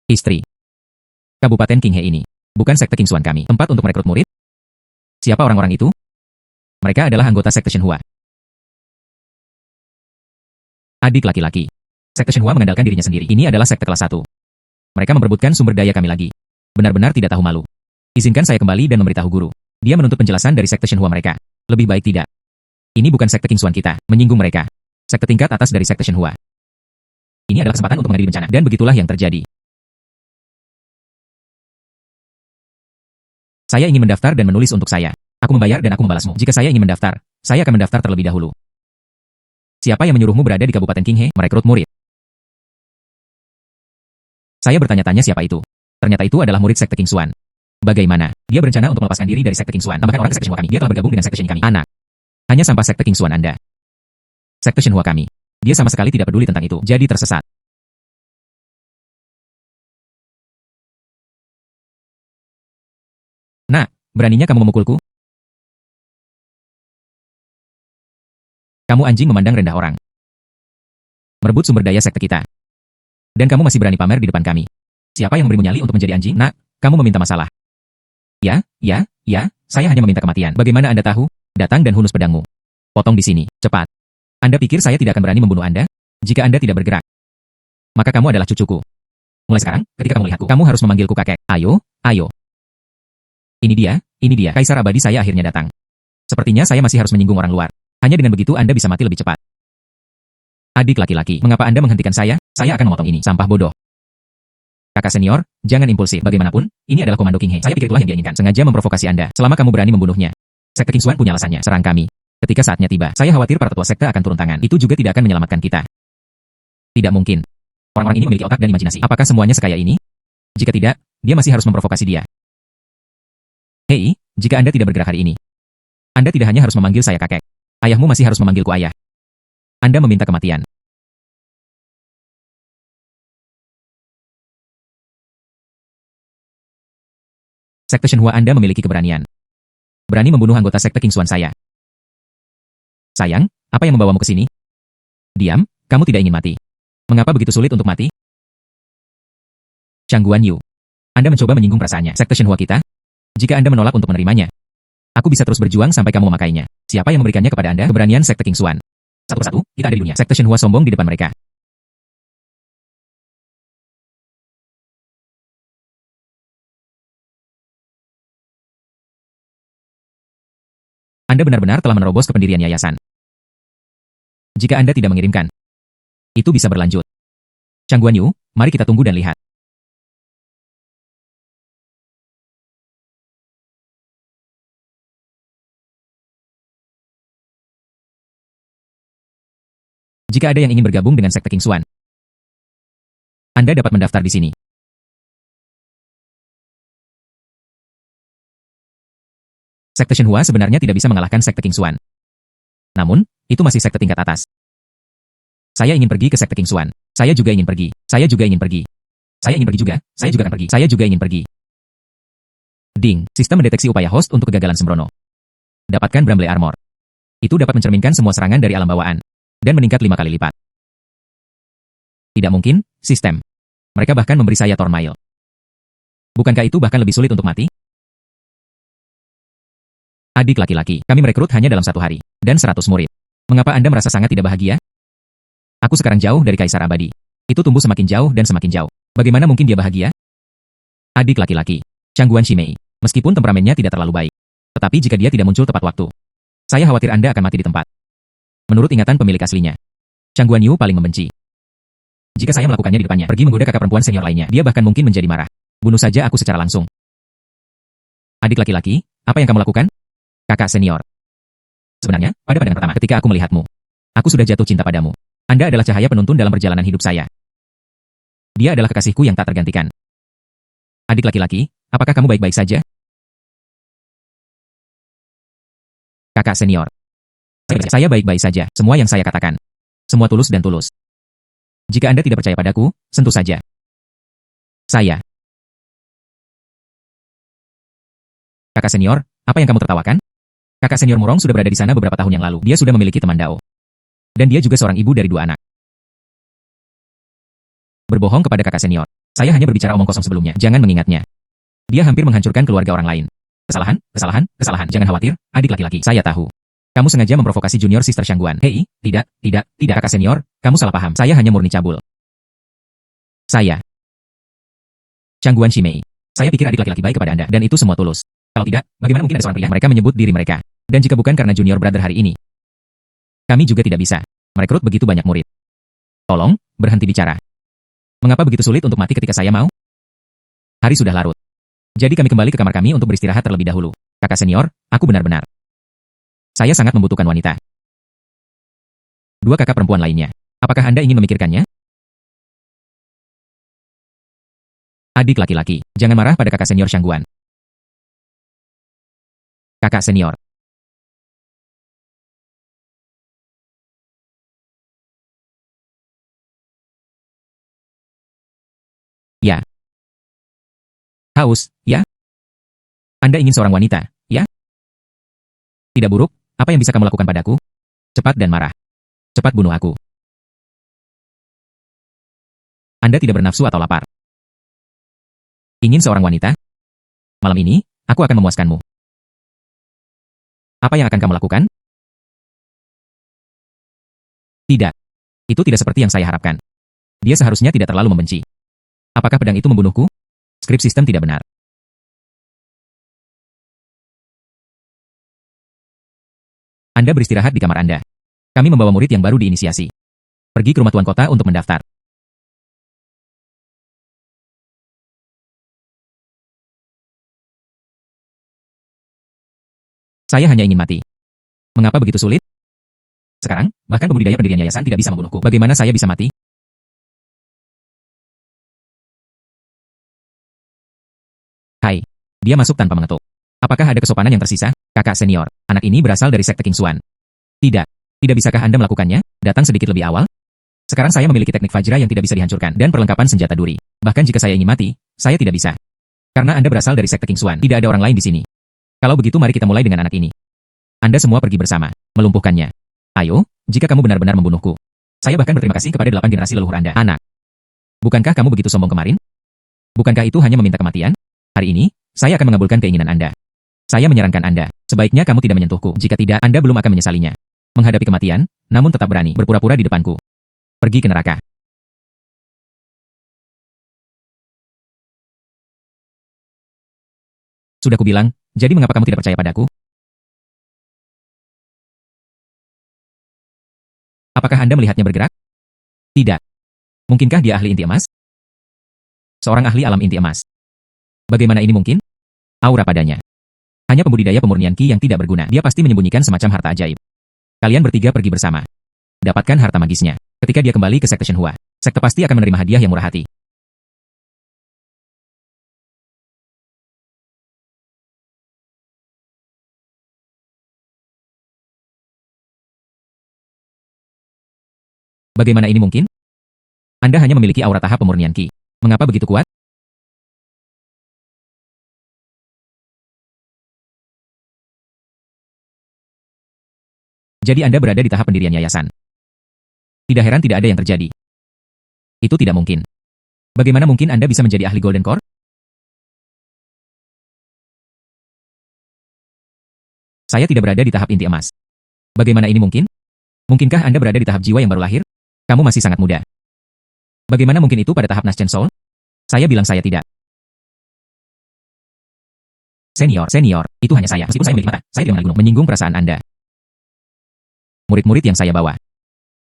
Istri. Kabupaten Qinghe ini. Bukan sekte Qingxuan kami. Tempat untuk merekrut murid? Siapa orang-orang itu? Mereka adalah anggota sekte Shenhua. Adik laki-laki. Sekte Shenhua mengandalkan dirinya sendiri. Ini adalah sekte kelas 1. Mereka memperebutkan sumber daya kami lagi. Benar-benar tidak tahu malu. Izinkan saya kembali dan memberitahu guru. Dia menuntut penjelasan dari sekte Shenhua mereka. Lebih baik tidak. Ini bukan sekte Qingxuan kita. Menyinggung mereka. Sekte tingkat atas dari sekte Shenhua. Ini adalah kesempatan untuk menghadiri bencana. Dan begitulah yang terjadi. Saya ingin mendaftar dan menulis untuk saya. Aku membayar dan aku membalasmu. Jika saya ingin mendaftar, saya akan mendaftar terlebih dahulu. Siapa yang menyuruhmu berada di Kabupaten Qinghe, merekrut murid? Saya bertanya-tanya siapa itu. Ternyata itu adalah murid sekte Qingxuan. Bagaimana? Dia berencana untuk melepaskan diri dari sekte Qingxuan. Tambahkan orang ke sekte Shenhua kami. Dia telah bergabung dengan sekte Shen kami. Anak. Hanya sampah sekte Qingxuan Anda. Sekte Shenhua kami. Dia sama sekali tidak peduli tentang itu. Jadi tersesat. Nah, beraninya kamu memukulku? Kamu anjing memandang rendah orang. Merebut sumber daya sekte kita. Dan kamu masih berani pamer di depan kami. Siapa yang memberimu nyali untuk menjadi anjing? Nak, kamu meminta masalah. Ya, saya hanya meminta kematian. Bagaimana Anda tahu? Datang dan hunus pedangmu. Potong di sini, cepat. Anda pikir saya tidak akan berani membunuh Anda? Jika Anda tidak bergerak, maka kamu adalah cucuku. Mulai sekarang, ketika kamu melihatku, kamu harus memanggilku kakek. Ayo. Ini dia, Kaisar Abadi saya akhirnya datang. Sepertinya saya masih harus menyinggung orang luar. Hanya dengan begitu Anda bisa mati lebih cepat. Adik laki-laki, mengapa Anda menghentikan saya? Saya akan memotong ini. Sampah bodoh. Kakak senior, jangan impulsif. Bagaimanapun, ini adalah komando Qinghe. Saya pikir itulah yang dia inginkan. Sengaja memprovokasi Anda. Selama kamu berani membunuhnya. Sekte Qingxuan punya alasannya. Serang kami. Ketika saatnya tiba, saya khawatir para tetua sekte akan turun tangan. Itu juga tidak akan menyelamatkan kita. Tidak mungkin. Orang-orang ini memiliki otak dan imajinasi. Apakah semuanya sekaya ini? Jika tidak, dia masih harus memprovokasi dia. Hei, jika Anda tidak bergerak hari ini, Anda tidak hanya harus memanggil saya kakek. Ayahmu masih harus memanggilku ayah. Anda meminta kematian. Sekte Shenhua Anda memiliki keberanian. Berani membunuh anggota sekte Qingxuan saya. Sayang, apa yang membawamu ke sini? Diam, kamu tidak ingin mati. Mengapa begitu sulit untuk mati? Chang Guanyu. Anda mencoba menyinggung perasaannya. Sekte Shenhua kita? Jika Anda menolak untuk menerimanya, aku bisa terus berjuang sampai kamu memakainya. Siapa yang memberikannya kepada Anda? Keberanian sekte Qingxuan. Satu persatu, kita ada di dunia. Sekte Shenhua sombong di depan mereka. Anda benar-benar telah menerobos ke pendirian yayasan. Jika Anda tidak mengirimkan, itu bisa berlanjut. Chang Guanyu, mari kita tunggu dan lihat. Jika ada yang ingin bergabung dengan sekte Qingxuan, Anda dapat mendaftar di sini. Sekte Shenhua sebenarnya tidak bisa mengalahkan sekte Qingxuan. Namun, itu masih sekte tingkat atas. Saya ingin pergi ke sekte Qingxuan. Saya juga ingin pergi. Saya juga ingin pergi. Saya ingin pergi juga. Saya juga akan pergi. Saya juga ingin pergi. Ding, sistem mendeteksi upaya host untuk kegagalan sembrono. Dapatkan Bramble Armor. Itu dapat mencerminkan semua serangan dari alam bawaan. Dan meningkat 5 kali lipat. Tidak mungkin, sistem. Mereka bahkan memberi saya Tormail. Bukankah itu bahkan lebih sulit untuk mati? Adik laki-laki, kami merekrut hanya dalam 1 hari. Dan 100 murid. Mengapa Anda merasa sangat tidak bahagia? Aku sekarang jauh dari Kaisar Abadi. Itu tumbuh semakin jauh dan semakin jauh. Bagaimana mungkin dia bahagia? Adik laki-laki, Chang Guanximei. Meskipun temperamennya tidak terlalu baik. Tetapi jika dia tidak muncul tepat waktu, saya khawatir Anda akan mati di tempat. Menurut ingatan pemilik aslinya, Chang Guanyu paling membenci. Jika saya melakukannya di depannya, pergi menggoda kakak perempuan senior lainnya, dia bahkan mungkin menjadi marah. Bunuh saja aku secara langsung. Adik laki-laki, apa yang kamu lakukan? Kakak senior. Sebenarnya, pada pandangan pertama ketika aku melihatmu, aku sudah jatuh cinta padamu. Anda adalah cahaya penuntun dalam perjalanan hidup saya. Dia adalah kekasihku yang tak tergantikan. Adik laki-laki, apakah kamu baik-baik saja? Kakak senior. Saya baik-baik saja, semua yang saya katakan. Semua tulus dan tulus. Jika Anda tidak percaya padaku, sentuh saja. Saya Kakak senior, apa yang kamu tertawakan? Kakak senior Murong sudah berada di sana beberapa tahun yang lalu. Dia sudah memiliki teman Dao. Dan dia juga seorang ibu dari 2 anak. Berbohong kepada kakak senior. Saya hanya berbicara omong kosong sebelumnya. Jangan mengingatnya. Dia hampir menghancurkan keluarga orang lain. Kesalahan, kesalahan, kesalahan. Jangan khawatir, adik laki-laki. Saya tahu. Kamu sengaja memprovokasi junior sister Shangguan. Hei, tidak, kakak senior. Kamu salah paham. Saya hanya murni cabul. Saya. Shangguan Shimei. Saya pikir adik laki-laki baik kepada Anda. Dan itu semua tulus. Kalau tidak, bagaimana mungkin ada seorang pria? Mereka menyebut diri mereka. Dan jika bukan karena junior brother hari ini, kami juga tidak bisa merekrut begitu banyak murid. Tolong, berhenti bicara. Mengapa begitu sulit untuk mati ketika saya mau? Hari sudah larut. Jadi kami kembali ke kamar kami untuk beristirahat terlebih dahulu. Kakak senior, aku benar-benar. Saya sangat membutuhkan wanita. 2 kakak perempuan lainnya. Apakah Anda ingin memikirkannya? Adik laki-laki, jangan marah pada kakak senior Shangguan. Kakak senior. Ya. Haus, ya? Anda ingin seorang wanita, ya? Tidak buruk, apa yang bisa kamu lakukan padaku? Cepat dan marah. Cepat bunuh aku. Anda tidak bernafsu atau lapar. Ingin seorang wanita? Malam ini, aku akan memuaskanmu. Apa yang akan kamu lakukan? Tidak. Itu tidak seperti yang saya harapkan. Dia seharusnya tidak terlalu membenci. Apakah pedang itu membunuhku? Skrip sistem tidak benar. Anda beristirahat di kamar Anda. Kami membawa murid yang baru diinisiasi. Pergi ke rumah tuan kota untuk mendaftar. Saya hanya ingin mati. Mengapa begitu sulit? Sekarang, bahkan pembudidaya pendirian yayasan tidak bisa membunuhku. Bagaimana saya bisa mati? Hai. Dia masuk tanpa mengetuk. Apakah ada kesopanan yang tersisa? Kakak senior, anak ini berasal dari sekte King Xuan. Tidak. Tidak bisakah Anda melakukannya? Datang sedikit lebih awal? Sekarang saya memiliki teknik Fajra yang tidak bisa dihancurkan dan perlengkapan senjata duri. Bahkan jika saya ingin mati, saya tidak bisa. Karena Anda berasal dari sekte King Xuan. Tidak ada orang lain di sini. Kalau begitu mari kita mulai dengan anak ini. Anda semua pergi bersama, melumpuhkannya. Ayo, jika kamu benar-benar membunuhku. Saya bahkan berterima kasih kepada 8 generasi leluhur Anda. Anak. Bukankah kamu begitu sombong kemarin? Bukankah itu hanya meminta kematian? Hari ini, saya akan mengabulkan keinginan Anda. Saya menyarankan Anda, sebaiknya kamu tidak menyentuhku. Jika tidak, Anda belum akan menyesalinya. Menghadapi kematian, namun tetap berani berpura-pura di depanku. Pergi ke neraka. Sudah kubilang, jadi mengapa kamu tidak percaya padaku? Apakah Anda melihatnya bergerak? Tidak. Mungkinkah dia ahli inti emas? Seorang ahli alam inti emas. Bagaimana ini mungkin? Aura padanya. Hanya pembudidaya pemurnian Qi yang tidak berguna. Dia pasti menyembunyikan semacam harta ajaib. Kalian bertiga pergi bersama. Dapatkan harta magisnya. Ketika dia kembali ke sekte Shenhua, sekte pasti akan menerima hadiah yang murah hati. Bagaimana ini mungkin? Anda hanya memiliki aura tahap pemurnian Qi. Mengapa begitu kuat? Jadi Anda berada di tahap pendirian yayasan. Tidak heran tidak ada yang terjadi. Itu tidak mungkin. Bagaimana mungkin Anda bisa menjadi ahli Golden Core? Saya tidak berada di tahap inti emas. Bagaimana ini mungkin? Mungkinkah Anda berada di tahap jiwa yang baru lahir? Kamu masih sangat muda. Bagaimana mungkin itu pada tahap Naschen Soul? Saya bilang saya tidak. Senior, itu hanya saya. Meskipun saya memiliki mata, saya tidak mengenal gunung. Menyinggung perasaan Anda. Murid-murid yang saya bawa.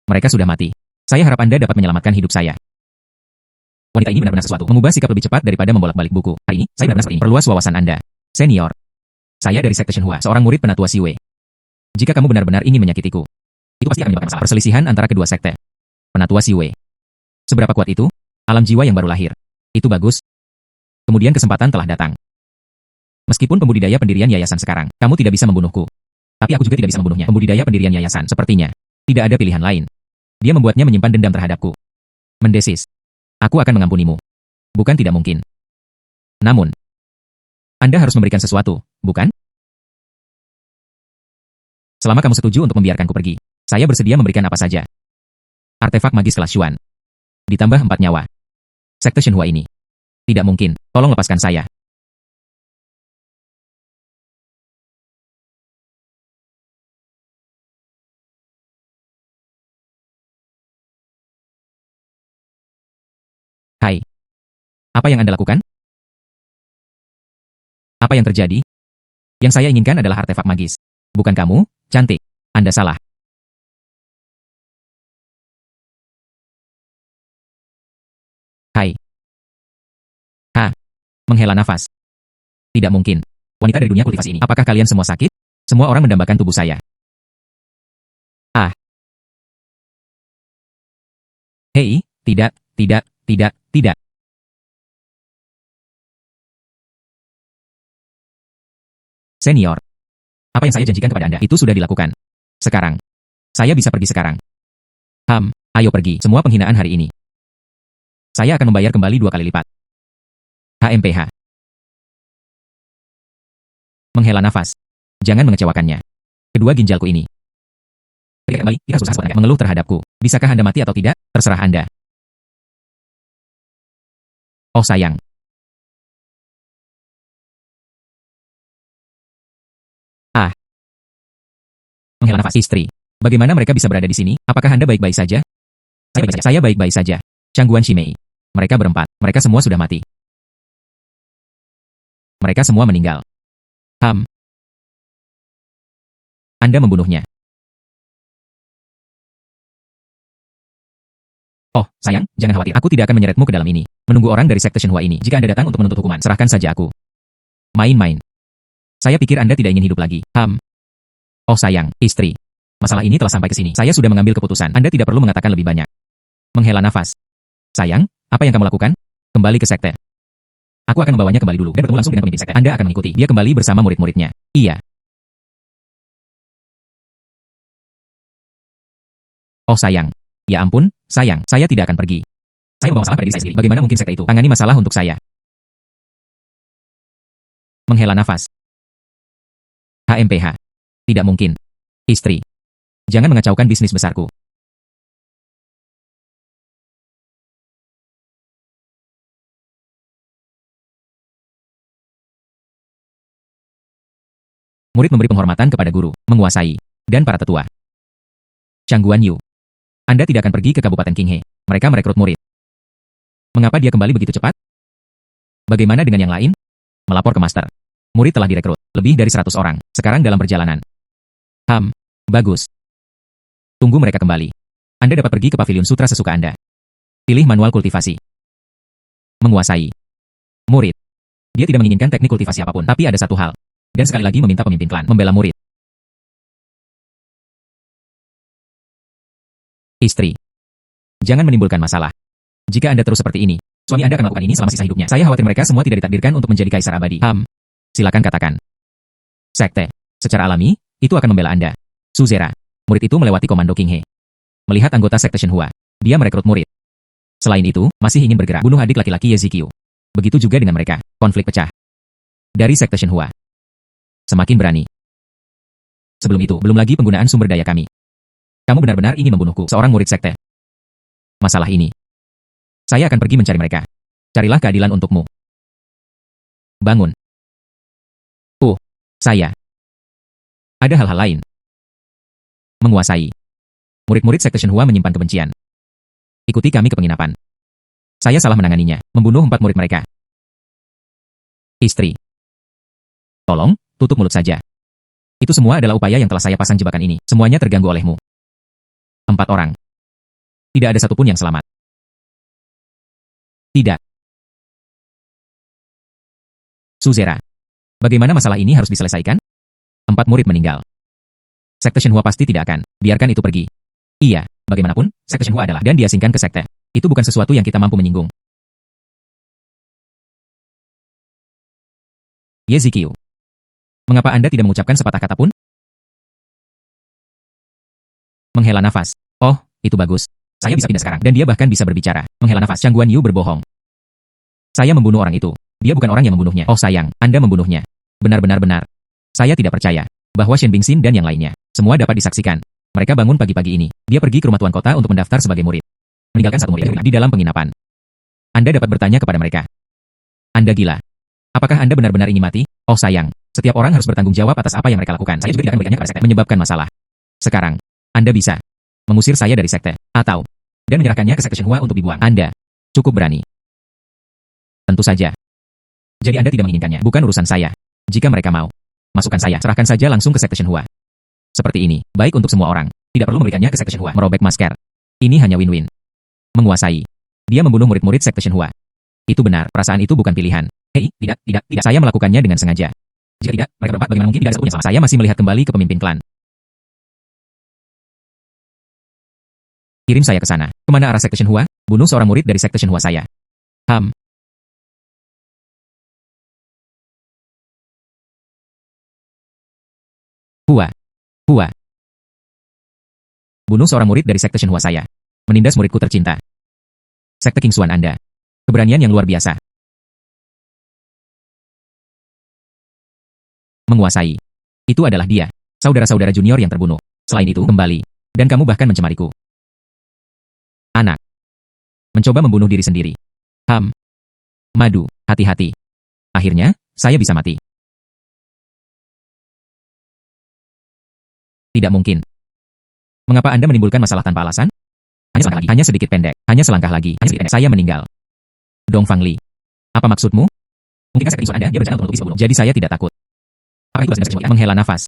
Mereka sudah mati. Saya harap Anda dapat menyelamatkan hidup saya. Wanita ini benar-benar sesuatu. Mengubah sikap lebih cepat daripada membolak-balik buku. Hari ini, saya benar-benar seperti ini. Perluas wawasan Anda. Senior. Saya dari sekte Shenhua, seorang murid penatua Siwei. Jika kamu benar-benar ingin menyakitiku, itu pasti akan menyebabkan masalah. Perselisihan antara kedua sekte. Penatua Siwei. Seberapa kuat itu? Alam jiwa yang baru lahir. Itu bagus. Kemudian kesempatan telah datang. Meskipun pembudidaya pendirian yayasan sekarang, kamu tidak bisa membunuhku. Tapi aku juga tidak bisa membunuhnya. Pembudidaya pendirian yayasan, sepertinya. Tidak ada pilihan lain. Dia membuatnya menyimpan dendam terhadapku. Mendesis. Aku akan mengampunimu. Bukan tidak mungkin. Namun, Anda harus memberikan sesuatu, bukan? Selama kamu setuju untuk membiarkanku pergi, saya bersedia memberikan apa saja. Artefak magis kelas Xuan. Ditambah 4 nyawa. Sekte Shenhua ini. Tidak mungkin, tolong lepaskan saya. Hai. Apa yang Anda lakukan? Apa yang terjadi? Yang saya inginkan adalah artefak magis. Bukan kamu, cantik. Anda salah. Hai. Ha. Menghela nafas. Tidak mungkin. Wanita dari dunia kultivasi ini. Apakah kalian semua sakit? Semua orang mendambakan tubuh saya. Ah. Hei, tidak, tidak, tidak, tidak. Senior. Apa yang saya janjikan kepada Anda itu sudah dilakukan. Sekarang. Saya bisa pergi sekarang. Ayo pergi. Semua penghinaan hari ini. Saya akan membayar kembali 2 kali lipat. HMPH. Menghela nafas. Jangan mengecewakannya. Kedua ginjalku ini. Berikan kembali, jika susah Anda mengeluh terhadapku. Bisakah Anda mati atau tidak? Terserah Anda. Oh sayang. Menghela nafas. Istri. Bagaimana mereka bisa berada di sini? Apakah Anda baik-baik saja? Saya baik-baik saja. Changguan Shimei. Mereka berempat. Mereka semua sudah mati. Mereka semua meninggal. Anda membunuhnya. Oh, sayang, jangan khawatir. Aku tidak akan menyeretmu ke dalam ini. Menunggu orang dari Sekte Shenhua ini. Jika Anda datang untuk menuntut hukuman, serahkan saja aku. Main-main. Saya pikir Anda tidak ingin hidup lagi. Oh sayang, istri. Masalah ini telah sampai ke sini. Saya sudah mengambil keputusan. Anda tidak perlu mengatakan lebih banyak. Menghela nafas. Sayang, apa yang kamu lakukan? Kembali ke sekte. Aku akan membawanya kembali dulu dan bertemu langsung dengan pemimpin sekte. Anda akan mengikuti. Dia kembali bersama murid-muridnya. Iya. Oh sayang. Ya ampun, sayang. Saya tidak akan pergi. Saya membawa masalah pada diri saya sendiri. Bagaimana mungkin sekte itu tangani masalah untuk saya? Menghela nafas. HMPH. Tidak mungkin. Istri. Jangan mengacaukan bisnis besarku. Murid memberi penghormatan kepada guru, menguasai, dan para tetua. Changguan Yu. Anda tidak akan pergi ke Kabupaten Qinghe. Mereka merekrut murid. Mengapa dia kembali begitu cepat? Bagaimana dengan yang lain? Melapor ke master. Murid telah direkrut. Lebih dari 100 orang. Sekarang dalam perjalanan. Bagus. Tunggu mereka kembali. Anda dapat pergi ke pavilion sutra sesuka Anda. Pilih manual kultivasi. Menguasai. Murid. Dia tidak menginginkan teknik kultivasi apapun, tapi ada satu hal. Dan sekali lagi meminta pemimpin klan membela murid. Istri. Jangan menimbulkan masalah. Jika Anda terus seperti ini, suami Anda akan melakukan ini selama sisa hidupnya. Saya khawatir mereka semua tidak ditakdirkan untuk menjadi kaisar abadi. Silakan katakan. Sekte. Secara alami, itu akan membela Anda. Suzera. Murid itu melewati komando Qinghe. Melihat anggota Sekte Shenhua, dia merekrut murid. Selain itu, masih ingin bergerak bunuh adik laki-laki Ye Zikyu. Begitu juga dengan mereka, konflik pecah. Dari Sekte Shenhua. Semakin berani. Sebelum itu, belum lagi penggunaan sumber daya kami. Kamu benar-benar ingin membunuhku, seorang murid sekte. Masalah ini. Saya akan pergi mencari mereka. Carilah keadilan untukmu. Bangun. Saya. Ada hal-hal lain. Menguasai. Murid-murid Sekte Shenhua menyimpan kebencian. Ikuti kami ke penginapan. Saya salah menanganinya, membunuh 4 murid mereka. Istri. Tolong, tutup mulut saja. Itu semua adalah upaya yang telah saya pasang jebakan ini. Semuanya terganggu olehmu. 4 orang. Tidak ada satupun yang selamat. Tidak. Suzera. Bagaimana masalah ini harus diselesaikan? 4 murid meninggal. Sekte Shenhua pasti tidak akan biarkan itu pergi. Iya, bagaimanapun, Sekte Shenhua adalah dan diasingkan ke sekte. Itu bukan sesuatu yang kita mampu menyinggung. Ye Zikyu. Mengapa Anda tidak mengucapkan sepatah kata pun? Menghela nafas. Oh, itu bagus. Saya bisa pindah sekarang, dan dia bahkan bisa berbicara. Menghela nafas. Changguan Yu berbohong. Saya membunuh orang itu. Dia bukan orang yang membunuhnya. Oh sayang, Anda membunuhnya. Benar-benar benar. Saya tidak percaya. bahwa Shen Bingxin dan yang lainnya, semua dapat disaksikan. Mereka bangun pagi-pagi ini. Dia pergi ke rumah tuan kota untuk mendaftar sebagai murid. Meninggalkan satu murid di dalam penginapan. Anda dapat bertanya kepada mereka. Anda gila. Apakah Anda benar-benar ingin mati? Oh sayang, setiap orang harus bertanggung jawab atas apa yang mereka lakukan. Saya juga tidak akan memberikannya kepada sekte. Menyebabkan masalah. Sekarang, Anda bisa mengusir saya dari sekte, atau dan menyerahkannya ke sekte Shenhua untuk dibuang. Anda cukup berani. Tentu saja. Jadi Anda tidak menginginkannya. Bukan urusan saya. Jika mereka mau, masukkan saya. Serahkan saja langsung ke sekte Shenhua. Seperti ini, baik untuk semua orang. Tidak perlu memberikannya ke sekte Shenhua. Merobek masker. Ini hanya win-win. Menguasai. Dia membunuh murid-murid sekte Shenhua. Itu benar, perasaan itu bukan pilihan. Hei, tidak. Saya melakukannya dengan sengaja. Jika tidak, mereka berempat bagaimana mungkin tidak ada satu yang salah. Saya masih melihat kembali ke pemimpin klan. Kirim saya ke sana. Kemana arah sekte Shenhua? Bunuh seorang murid dari sekte Shenhua saya. Hua. Bunuh seorang murid dari sekte Shenhua saya. Menindas muridku tercinta. Sekte Kingsuan Anda. Keberanian yang luar biasa. Menguasai. Itu adalah dia. Saudara-saudara junior yang terbunuh. Selain itu, kembali. Dan kamu bahkan mencemariku. Anak. Mencoba membunuh diri sendiri. Madu, hati-hati. Akhirnya, saya bisa mati. Tidak mungkin. Mengapa Anda menimbulkan masalah tanpa alasan? Hanya selangkah lagi. Hanya sedikit pendek. Hanya selangkah lagi. Saya meninggal. Dongfang Li. Apa maksudmu? Mungkinkah sekte Anda dia berencana untuk menutupi pembunuh? Jadi saya tidak takut. Apakah itu bahasa menghela nafas.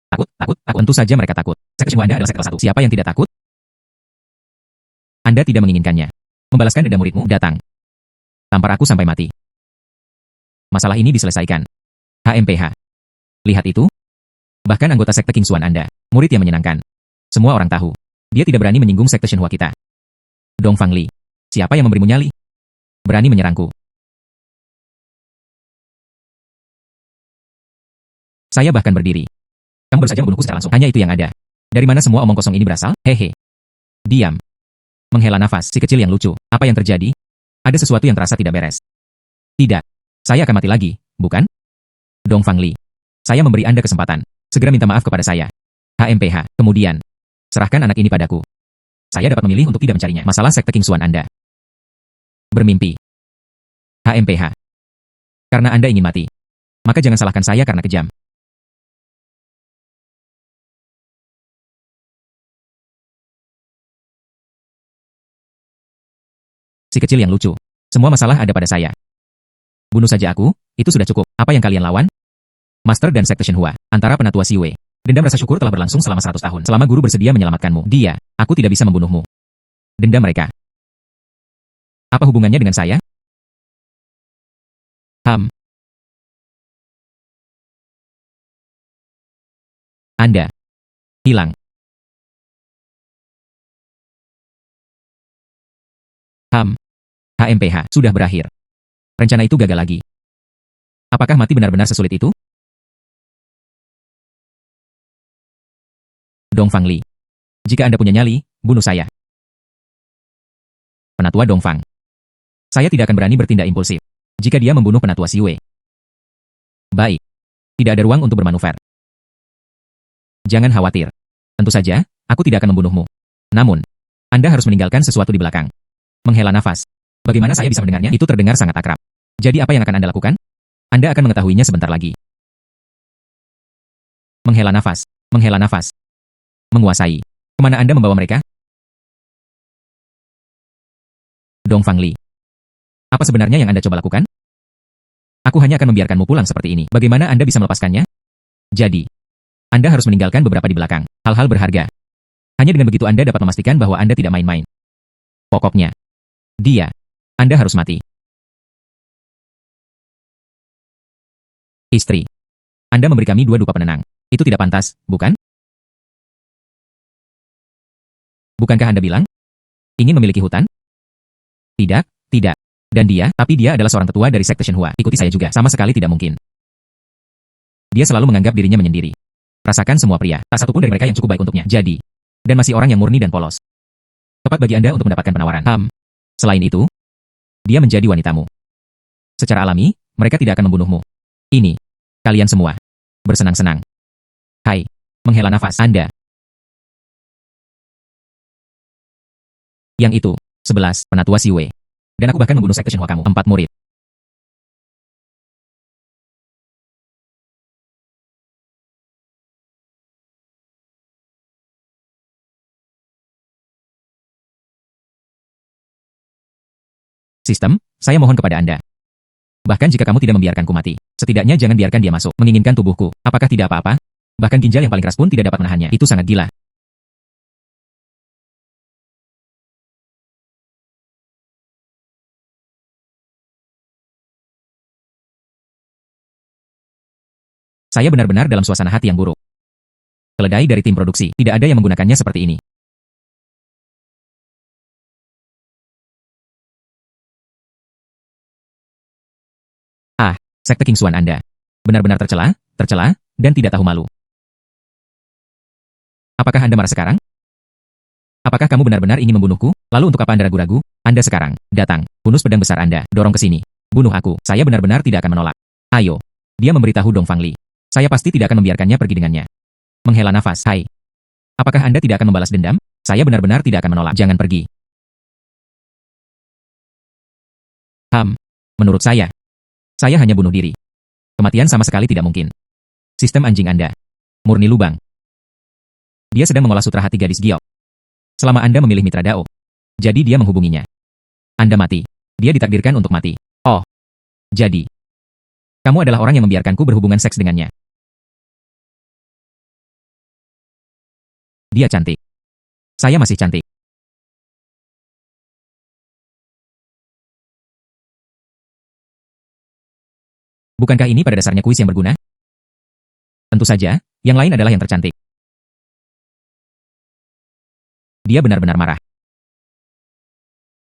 Takut. Tentu saja mereka takut. Sekte Anda adalah sekte satu. Siapa yang tidak takut? Anda tidak menginginkannya. Membalaskan dendam muridmu datang. Tampar aku sampai mati. Masalah ini diselesaikan. HMPH. Lihat itu. Bahkan anggota sekte Kingsuan Anda, murid yang menyenangkan. Semua orang tahu. Dia tidak berani menyinggung sekte Shenhua kita. Dongfang Li. Siapa yang memberimu nyali? Berani menyerangku. Saya bahkan berdiri. Kamu baru saja membunuhku secara langsung. Hanya itu yang ada. Dari mana semua omong kosong ini berasal? Hehe. Diam. Menghela nafas, si kecil yang lucu. Apa yang terjadi? Ada sesuatu yang terasa tidak beres. Tidak. Saya akan mati lagi, bukan? Dongfang Li. Saya memberi Anda kesempatan. Segera minta maaf kepada saya. HMPH. Kemudian, serahkan anak ini padaku. Saya dapat memilih untuk tidak mencarinya. Masalah sekte Kingsuan Anda. Bermimpi. HMPH. Karena Anda ingin mati. Maka jangan salahkan saya karena kejam. Si kecil yang lucu. Semua masalah ada pada saya. Bunuh saja aku, itu sudah cukup. Apa yang kalian lawan? Master dan sekte Shenhua, antara penatua Siwei. Dendam rasa syukur telah berlangsung selama 100 tahun. Selama guru bersedia menyelamatkanmu, aku tidak bisa membunuhmu. Dendam mereka. Apa hubungannya dengan saya? Anda hilang. HMPH sudah berakhir. Rencana itu gagal lagi. Apakah mati benar-benar sesulit itu? Dongfang Li. Jika Anda punya nyali, bunuh saya. Penatua Dongfang. Saya tidak akan berani bertindak impulsif. Jika dia membunuh penatua Siwei. Baik. Tidak ada ruang untuk bermanuver. Jangan khawatir. Tentu saja, aku tidak akan membunuhmu. Namun, Anda harus meninggalkan sesuatu di belakang. Menghela nafas. Bagaimana saya bisa mendengarnya? Itu terdengar sangat akrab. Jadi apa yang akan Anda lakukan? Anda akan mengetahuinya sebentar lagi. Menghela nafas. Menghela nafas. Menguasai. Kemana Anda membawa mereka? Dongfang Li. Apa sebenarnya yang Anda coba lakukan? Aku hanya akan membiarkanmu pulang seperti ini. Bagaimana Anda bisa melepaskannya? Jadi, Anda harus meninggalkan beberapa di belakang. Hal-hal berharga. Hanya dengan begitu Anda dapat memastikan bahwa Anda tidak main-main. Pokoknya, Anda harus mati. Istri. Anda memberi kami dua dupa penenang. Itu tidak pantas, bukan? Bukankah Anda bilang? Ingin memiliki hutan? Tidak. Dan tapi dia adalah seorang tetua dari sekte Shenhua. Ikuti saya juga. Sama sekali tidak mungkin. Dia selalu menganggap dirinya menyendiri. Rasakan semua pria. Tak satupun dari mereka yang cukup baik untuknya. Jadi. Dan masih orang yang murni dan polos. Tepat bagi Anda untuk mendapatkan penawaran. Selain itu, dia menjadi wanitamu. Secara alami, mereka tidak akan membunuhmu. Ini. Kalian semua. bersenang-senang. Hai. Menghela nafas. Anda. Yang itu. 11. Penatua Siwe. Dan aku bahkan membunuh sekte Shinhua kamu. 4 murid. Sistem, saya mohon kepada Anda. Bahkan jika kamu tidak membiarkanku mati, setidaknya jangan biarkan dia masuk, menginginkan tubuhku. Apakah tidak apa-apa? Bahkan ginjal yang paling keras pun tidak dapat menahannya. Itu sangat gila. Saya benar-benar dalam suasana hati yang buruk. Keledai dari tim produksi, tidak ada yang menggunakannya seperti ini. Ah, sekte King Xuan Anda. Benar-benar tercela, dan tidak tahu malu. Apakah Anda marah sekarang? Apakah kamu benar-benar ingin membunuhku? Lalu untuk apa Anda ragu-ragu? Anda sekarang, datang, hunus pedang besar Anda, dorong ke sini. Bunuh aku, saya benar-benar tidak akan menolak. Ayo. Dia memberitahu Dong Fangli. Saya pasti tidak akan membiarkannya pergi dengannya. Menghela nafas, hai. Apakah Anda tidak akan membalas dendam? Saya benar-benar tidak akan menolak. Jangan pergi. Menurut saya hanya bunuh diri. Kematian sama sekali tidak mungkin. Sistem anjing Anda. Murni lubang. Dia sedang mengolah sutra hati gadis Giok. Selama Anda memilih mitra Dao, jadi dia menghubunginya. Anda mati. Dia ditakdirkan untuk mati. Oh. Jadi, kamu adalah orang yang membiarkanku berhubungan seks dengannya. Dia cantik. Saya masih cantik. Bukankah ini pada dasarnya kuis yang berguna? Tentu saja, yang lain adalah yang tercantik. Dia benar-benar marah.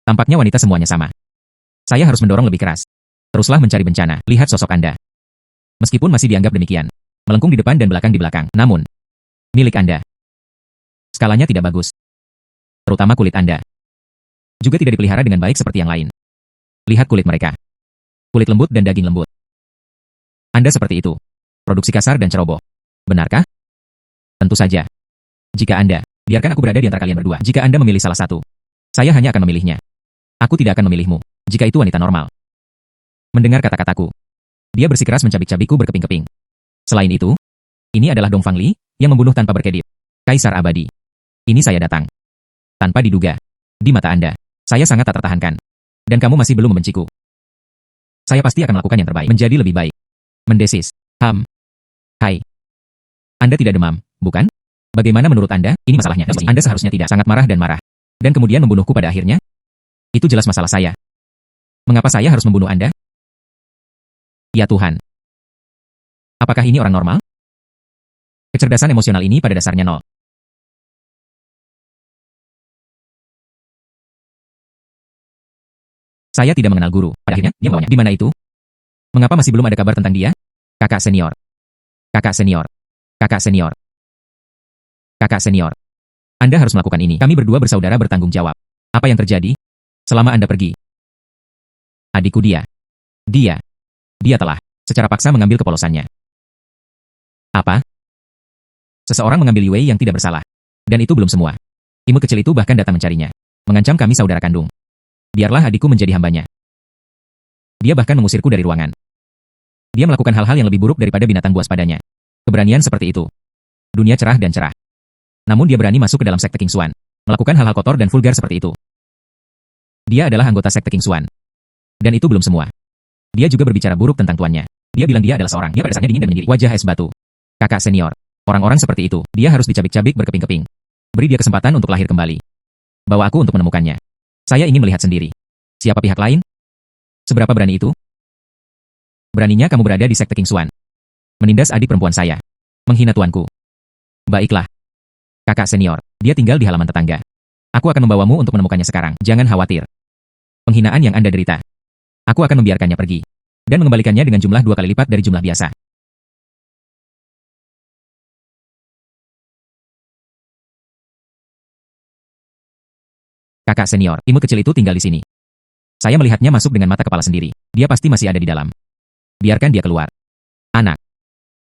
Tampaknya wanita semuanya sama. Saya harus mendorong lebih keras. Teruslah mencari bencana. Lihat sosok Anda. Meskipun masih dianggap demikian, melengkung di depan dan belakang di belakang. Namun, milik Anda. Skalanya tidak bagus. Terutama kulit Anda. Juga tidak dipelihara dengan baik seperti yang lain. Lihat kulit mereka. Kulit lembut dan daging lembut. Anda seperti itu. Produksi kasar dan ceroboh. Benarkah? Tentu saja. Jika Anda, biarkan aku berada di antara kalian berdua. Jika Anda memilih salah satu, saya hanya akan memilihnya. Aku tidak akan memilihmu, jika itu wanita normal. Mendengar kata-kataku, dia bersikeras mencabik-cabikku berkeping-keping. Selain itu, ini adalah Dong Fangli, yang membunuh tanpa berkedip. Kaisar abadi. Ini saya datang. Tanpa diduga. Di mata Anda, saya sangat tak tertahankan. Dan kamu masih belum membenciku. Saya pasti akan melakukan yang terbaik. Menjadi lebih baik. Mendesis. Hai. Anda tidak demam, bukan? Bagaimana menurut Anda? Ini masalahnya. Anda seharusnya tidak sangat marah dan marah. Dan kemudian membunuhku pada akhirnya? Itu jelas masalah saya. Mengapa saya harus membunuh Anda? Ya Tuhan. Apakah ini orang normal? Kecerdasan emosional ini pada dasarnya nol. Saya tidak mengenal guru. Pada akhirnya, dia membawanya. Di mana itu? Mengapa masih belum ada kabar tentang dia? Kakak senior. Kakak senior. Kakak senior. Kakak senior. Anda harus melakukan ini. Kami berdua bersaudara bertanggung jawab. Apa yang terjadi? Selama Anda pergi. Adikku dia. Dia telah, secara paksa mengambil kepolosannya. Apa? Seseorang mengambil Yue yang tidak bersalah. Dan itu belum semua. Imut kecil itu bahkan datang mencarinya. Mengancam kami saudara kandung. Biarlah adikku menjadi hambanya. Dia bahkan mengusirku dari ruangan. Dia melakukan hal-hal yang lebih buruk daripada binatang buas padanya. Keberanian seperti itu. Dunia cerah dan cerah. Namun dia berani masuk ke dalam sekte King Xuan. Melakukan hal-hal kotor dan vulgar seperti itu. Dia adalah anggota sekte King Xuan. Dan itu belum semua. Dia juga berbicara buruk tentang tuannya. Dia bilang dia adalah seorang. Dia pada dasarnya dingin dan menyendiri. Wajah es batu. Kakak senior. Orang-orang seperti itu. Dia harus dicabik-cabik berkeping-keping. Beri dia kesempatan untuk lahir kembali. Bawa aku untuk menemukannya. Saya ingin melihat sendiri. Siapa pihak lain? Seberapa berani itu? Beraninya kamu berada di sekte King Xuan. Menindas adik perempuan saya. Menghina tuanku. Baiklah. Kakak senior, dia tinggal di halaman tetangga. Aku akan membawamu untuk menemukannya sekarang. Jangan khawatir. Penghinaan yang Anda derita. Aku akan membiarkannya pergi. Dan mengembalikannya dengan jumlah 2 kali lipat dari jumlah biasa. Kakak senior, imut kecil itu tinggal di sini. Saya melihatnya masuk dengan mata kepala sendiri. Dia pasti masih ada di dalam. Biarkan dia keluar. Anak.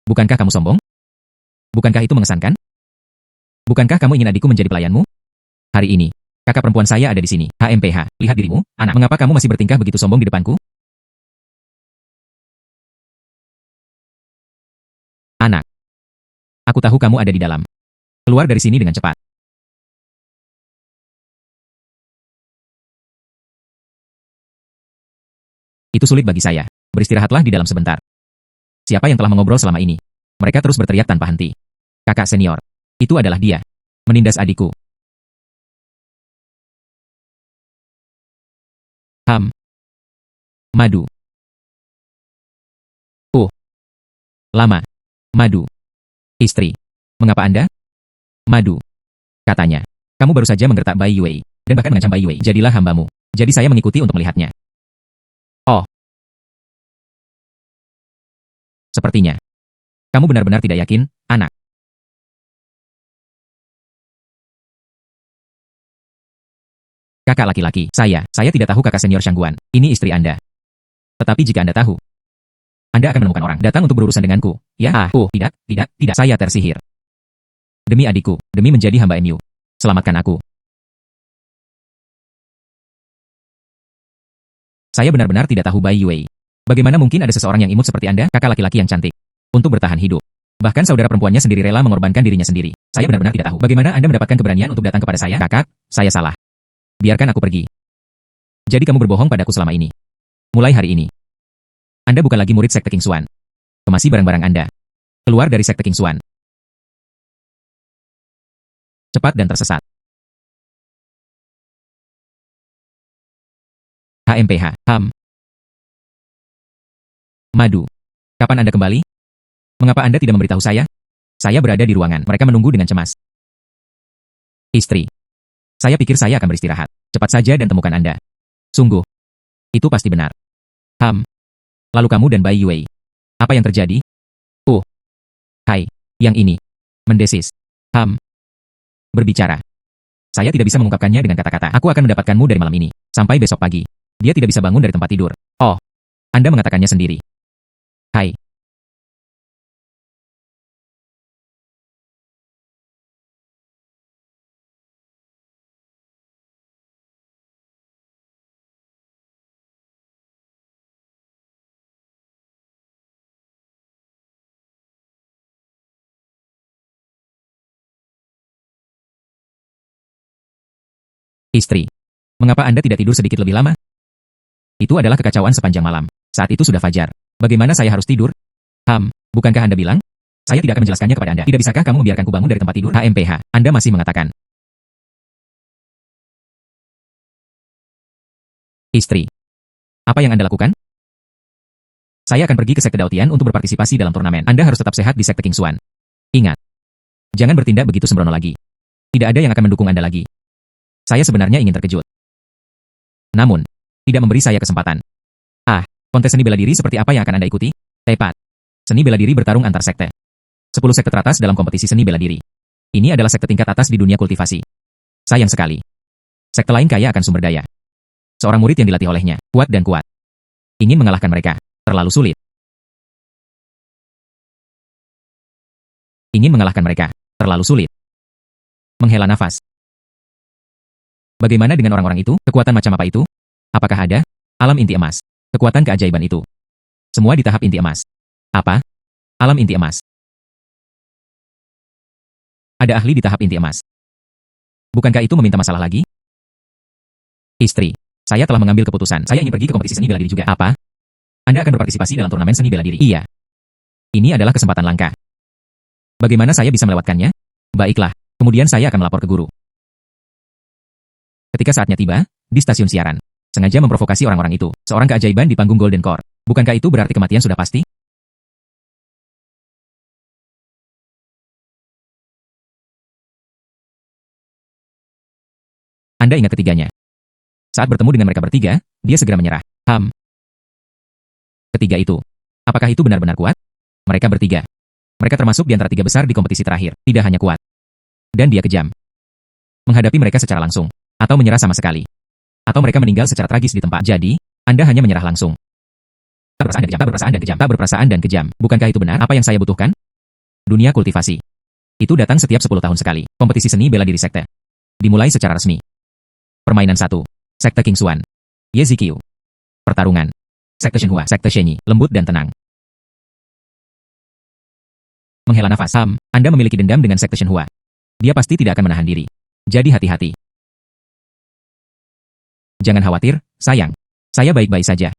Bukankah kamu sombong? Bukankah itu mengesankan? Bukankah kamu ingin adikku menjadi pelayanmu? Hari ini, kakak perempuan saya ada di sini. HMPH, lihat dirimu, anak. Mengapa kamu masih bertingkah begitu sombong di depanku? Anak. Aku tahu kamu ada di dalam. Keluar dari sini dengan cepat. Itu sulit bagi saya. Beristirahatlah di dalam sebentar. Siapa yang telah mengobrol selama ini? Mereka terus berteriak tanpa henti. Kakak senior. Itu adalah dia. Menindas adikku. Madu. Lama. Madu. Istri. Mengapa Anda? Madu. Katanya. Kamu baru saja menggertak Bai Yue, dan bahkan mengancam Bai Yue. Jadilah hambamu. Jadi saya mengikuti untuk melihatnya. Oh. Sepertinya. Kamu benar-benar tidak yakin, anak. Kakak laki-laki, saya tidak tahu kakak senior Shangguan. Ini istri Anda. Tetapi jika Anda tahu, Anda akan menemukan orang datang untuk berurusan denganku. Ya, tidak, saya tersihir. Demi adikku, demi menjadi hamba MU. Selamatkan aku. Saya benar-benar tidak tahu Bai Yue. Bagaimana mungkin ada seseorang yang imut seperti Anda, kakak laki-laki yang cantik, untuk bertahan hidup. Bahkan saudara perempuannya sendiri rela mengorbankan dirinya sendiri. Saya benar-benar tidak tahu bagaimana Anda mendapatkan keberanian untuk datang kepada saya. Kakak, saya salah. Biarkan aku pergi. Jadi kamu berbohong padaku selama ini. Mulai hari ini, Anda bukan lagi murid sekte King Xuan. Kemasi barang-barang Anda. Keluar dari sekte King Xuan. Cepat dan tersesat. HMPH, Madu. Kapan Anda kembali? Mengapa Anda tidak memberitahu saya? Saya berada di ruangan. Mereka menunggu dengan cemas. Istri. Saya pikir saya akan beristirahat. Cepat saja dan temukan Anda. Sungguh. Itu pasti benar. Lalu kamu dan Bai Yue. Apa yang terjadi? Hai. Yang ini. Mendesis. Berbicara. Saya tidak bisa mengungkapkannya dengan kata-kata. Aku akan mendapatkanmu dari malam ini. Sampai besok pagi. Dia tidak bisa bangun dari tempat tidur. Oh. Anda mengatakannya sendiri. Hai. Istri. Mengapa Anda tidak tidur sedikit lebih lama? Itu adalah kekacauan sepanjang malam. Saat itu sudah fajar. Bagaimana saya harus tidur? Bukankah Anda bilang? Saya tidak akan menjelaskannya kepada Anda. Tidak bisakah kamu membiarkanku bangun dari tempat tidur? HMPH, Anda masih mengatakan. Istri. Apa yang Anda lakukan? Saya akan pergi ke sekte Daotian untuk berpartisipasi dalam turnamen. Anda harus tetap sehat di sekte King Xuan. Ingat. Jangan bertindak begitu sembrono lagi. Tidak ada yang akan mendukung Anda lagi. Saya sebenarnya ingin terkejut. Namun, tidak memberi saya kesempatan. Kontes seni bela diri seperti apa yang akan Anda ikuti? Tepat. Seni bela diri bertarung antar sekte. 10 sekte teratas dalam kompetisi seni bela diri. Ini adalah sekte tingkat atas di dunia kultivasi. Sayang sekali. Sekte lain kaya akan sumber daya. Seorang murid yang dilatih olehnya, kuat dan kuat. Ingin mengalahkan mereka, terlalu sulit. Ingin mengalahkan mereka, terlalu sulit. Menghela nafas. Bagaimana dengan orang-orang itu? Kekuatan macam apa itu? Apakah ada? Alam inti emas. Kekuatan keajaiban itu. Semua di tahap inti emas. Apa? Alam inti emas. Ada ahli di tahap inti emas. Bukankah itu meminta masalah lagi? Istri. Saya telah mengambil keputusan. Saya ingin pergi ke kompetisi seni bela diri juga. Apa? Anda akan berpartisipasi dalam turnamen seni bela diri? Iya. Ini adalah kesempatan langka. Bagaimana saya bisa melewatkannya? Baiklah. Kemudian saya akan melapor ke guru. Ketika saatnya tiba, di stasiun siaran. Sengaja memprovokasi orang-orang itu. Seorang keajaiban di panggung Golden Core. Bukankah itu berarti kematian sudah pasti? Anda ingat ketiganya. Saat bertemu dengan mereka bertiga, dia segera menyerah. Ketiga itu. Apakah itu benar-benar kuat? Mereka bertiga. Mereka termasuk di antara tiga besar di kompetisi terakhir. Tidak hanya kuat. Dan dia kejam. Menghadapi mereka secara langsung. Atau menyerah sama sekali. Atau mereka meninggal secara tragis di tempat. Jadi, Anda hanya menyerah langsung. Tak berperasaan dan kejam, tak berperasaan dan kejam, tak berperasaan dan kejam. Bukankah itu benar apa yang saya butuhkan? Dunia kultivasi. Itu datang setiap 10 tahun sekali. Kompetisi seni bela diri sekte. Dimulai secara resmi. Permainan 1. Sekte King Xuan. Yezikiu. Pertarungan. Sekte Shenhua, Sekte Shenyi, lembut dan tenang. Menghela nafas. Anda memiliki dendam dengan Sekte Shenhua. Dia pasti tidak akan menahan diri. Jadi hati-hati. Jangan khawatir, sayang. Saya baik-baik saja.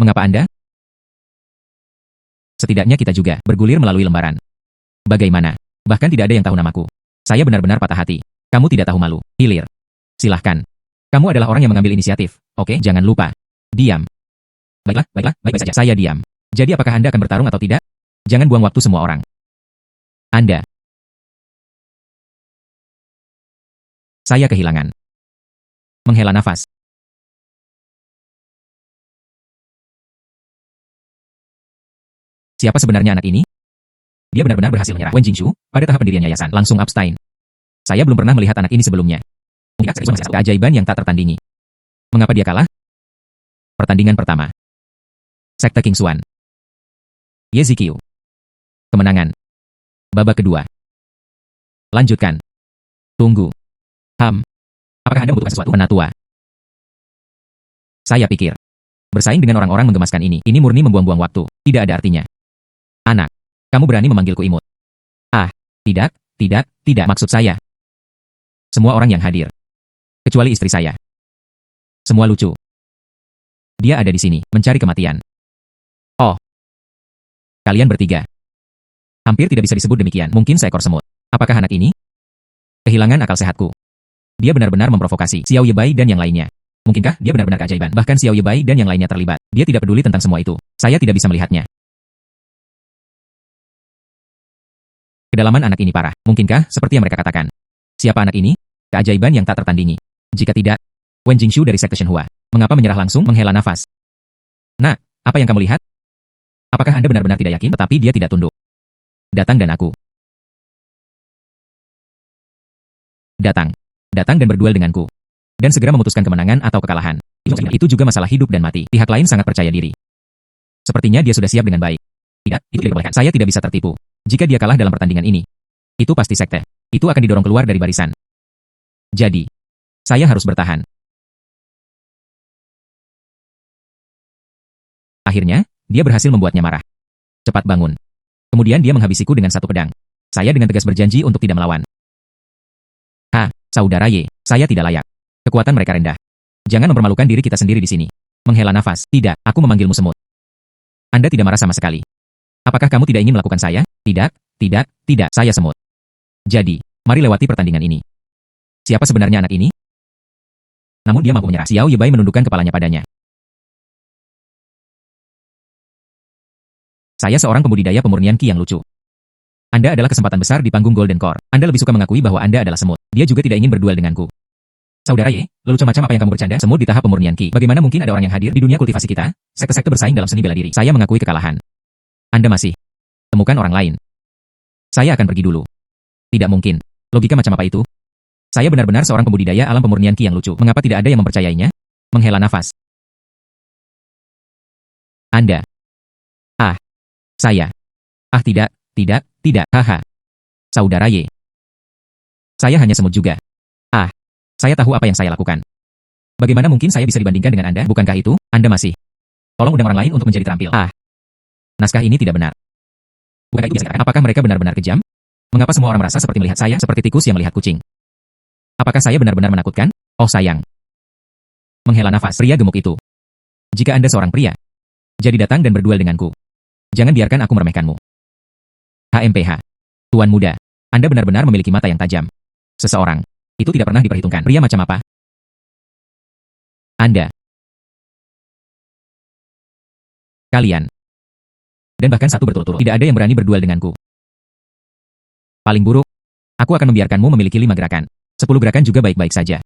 Mengapa Anda? Setidaknya kita juga bergulir melalui lembaran. Bagaimana? Bahkan tidak ada yang tahu namaku. Saya benar-benar patah hati. Kamu tidak tahu malu. Hilir. Silahkan. Kamu adalah orang yang mengambil inisiatif. Oke, jangan lupa. Diam. Baiklah, baik-baik saja. Saya diam. Jadi apakah Anda akan bertarung atau tidak? Jangan buang waktu semua orang. Anda. Saya kehilangan. Menghela nafas. Siapa sebenarnya anak ini? Dia benar-benar berhasil menyerah Wen Jingshu pada tahap pendirian yayasan. Langsung abstain. Saya belum pernah melihat anak ini sebelumnya. Keajaiban yang tak tertandingi. Mengapa dia kalah? Pertandingan pertama. Sekte King Xuan. Yezikiu. Kemenangan. Babak kedua. Lanjutkan. Tunggu. Apakah Anda membutuhkan sesuatu? Penatua. Saya pikir. Bersaing dengan orang-orang menggemaskan ini murni membuang-buang waktu. Tidak ada artinya. Anak. Kamu berani memanggilku imut? Tidak, maksud saya. Semua orang yang hadir. Kecuali istri saya. Semua lucu. Dia ada di sini, mencari kematian. Oh. Kalian bertiga. Hampir tidak bisa disebut demikian. Mungkin seekor semut. Apakah anak ini? Kehilangan akal sehatku. Dia benar-benar memprovokasi Xiao Yebai dan yang lainnya. Mungkinkah dia benar-benar keajaiban? Bahkan Xiao Yebai dan yang lainnya terlibat. Dia tidak peduli tentang semua itu. Saya tidak bisa melihatnya. Kedalaman anak ini parah. Mungkinkah seperti yang mereka katakan? Siapa anak ini? Keajaiban yang tak tertandingi. Jika tidak, Wen Jingshu dari Sekte Shenhua. Mengapa menyerah langsung? Menghela nafas. Nah, apa yang kamu lihat? Apakah Anda benar-benar tidak yakin? Tetapi dia tidak tunduk. Datang dan aku. Datang dan berduel denganku. Dan segera memutuskan kemenangan atau kekalahan. Itu juga masalah hidup dan mati. Pihak lain sangat percaya diri. Sepertinya dia sudah siap dengan baik. Tidak, itu tidak diperbolehkan. Saya tidak bisa tertipu. Jika dia kalah dalam pertandingan ini, itu pasti sekte. Itu akan didorong keluar dari barisan. Jadi, saya harus bertahan. Akhirnya, dia berhasil membuatnya marah. Cepat bangun. Kemudian dia menghabisiku dengan satu pedang. Saya dengan tegas berjanji untuk tidak melawan. Saudara Ye, saya tidak layak. Kekuatan mereka rendah. Jangan mempermalukan diri kita sendiri di sini. Menghela nafas. Tidak, aku memanggilmu semut. Anda tidak marah sama sekali. Apakah kamu tidak ingin melakukan saya? Tidak, saya semut. Jadi, mari lewati pertandingan ini. Siapa sebenarnya anak ini? Namun dia mampu menyerah. Xiao Yebai menundukkan kepalanya padanya. Saya seorang pembudidaya pemurnian Qi yang lucu. Anda adalah kesempatan besar di panggung Golden Core. Anda lebih suka mengakui bahwa Anda adalah semut. Dia juga tidak ingin berduel denganku. Saudara Ye, lelucon macam apa yang kamu bercanda? Semut di tahap pemurnian Qi. Bagaimana mungkin ada orang yang hadir di dunia kultivasi kita? Sekte-sekte bersaing dalam seni bela diri. Saya mengakui kekalahan. Anda masih temukan orang lain. Saya akan pergi dulu. Tidak mungkin. Logika macam apa itu? Saya benar-benar seorang pembudidaya alam pemurnian Qi yang lucu. Mengapa tidak ada yang mempercayainya? Menghela nafas. Anda. Saya. Tidak. Haha. Saudara Ye. Saya hanya semut juga. Saya tahu apa yang saya lakukan. Bagaimana mungkin saya bisa dibandingkan dengan Anda? Bukankah itu, Anda masih? Tolong undang orang lain untuk menjadi terampil. Naskah ini tidak benar. Bukankah itu bisa dikatakan? Apakah mereka benar-benar kejam? Mengapa semua orang merasa seperti melihat saya, seperti tikus yang melihat kucing? Apakah saya benar-benar menakutkan? Oh sayang. Menghela nafas. Pria gemuk itu. Jika Anda seorang pria, jadi datang dan berduel denganku. Jangan biarkan aku meremehkanmu. HMPH. Tuan muda, Anda benar-benar memiliki mata yang tajam. Seseorang. Itu tidak pernah diperhitungkan. Pria macam apa? Anda. Kalian. Dan bahkan satu berturut-turut. Tidak ada yang berani berduel denganku. Paling buruk, aku akan membiarkanmu memiliki 5 gerakan. 10 gerakan juga baik-baik saja.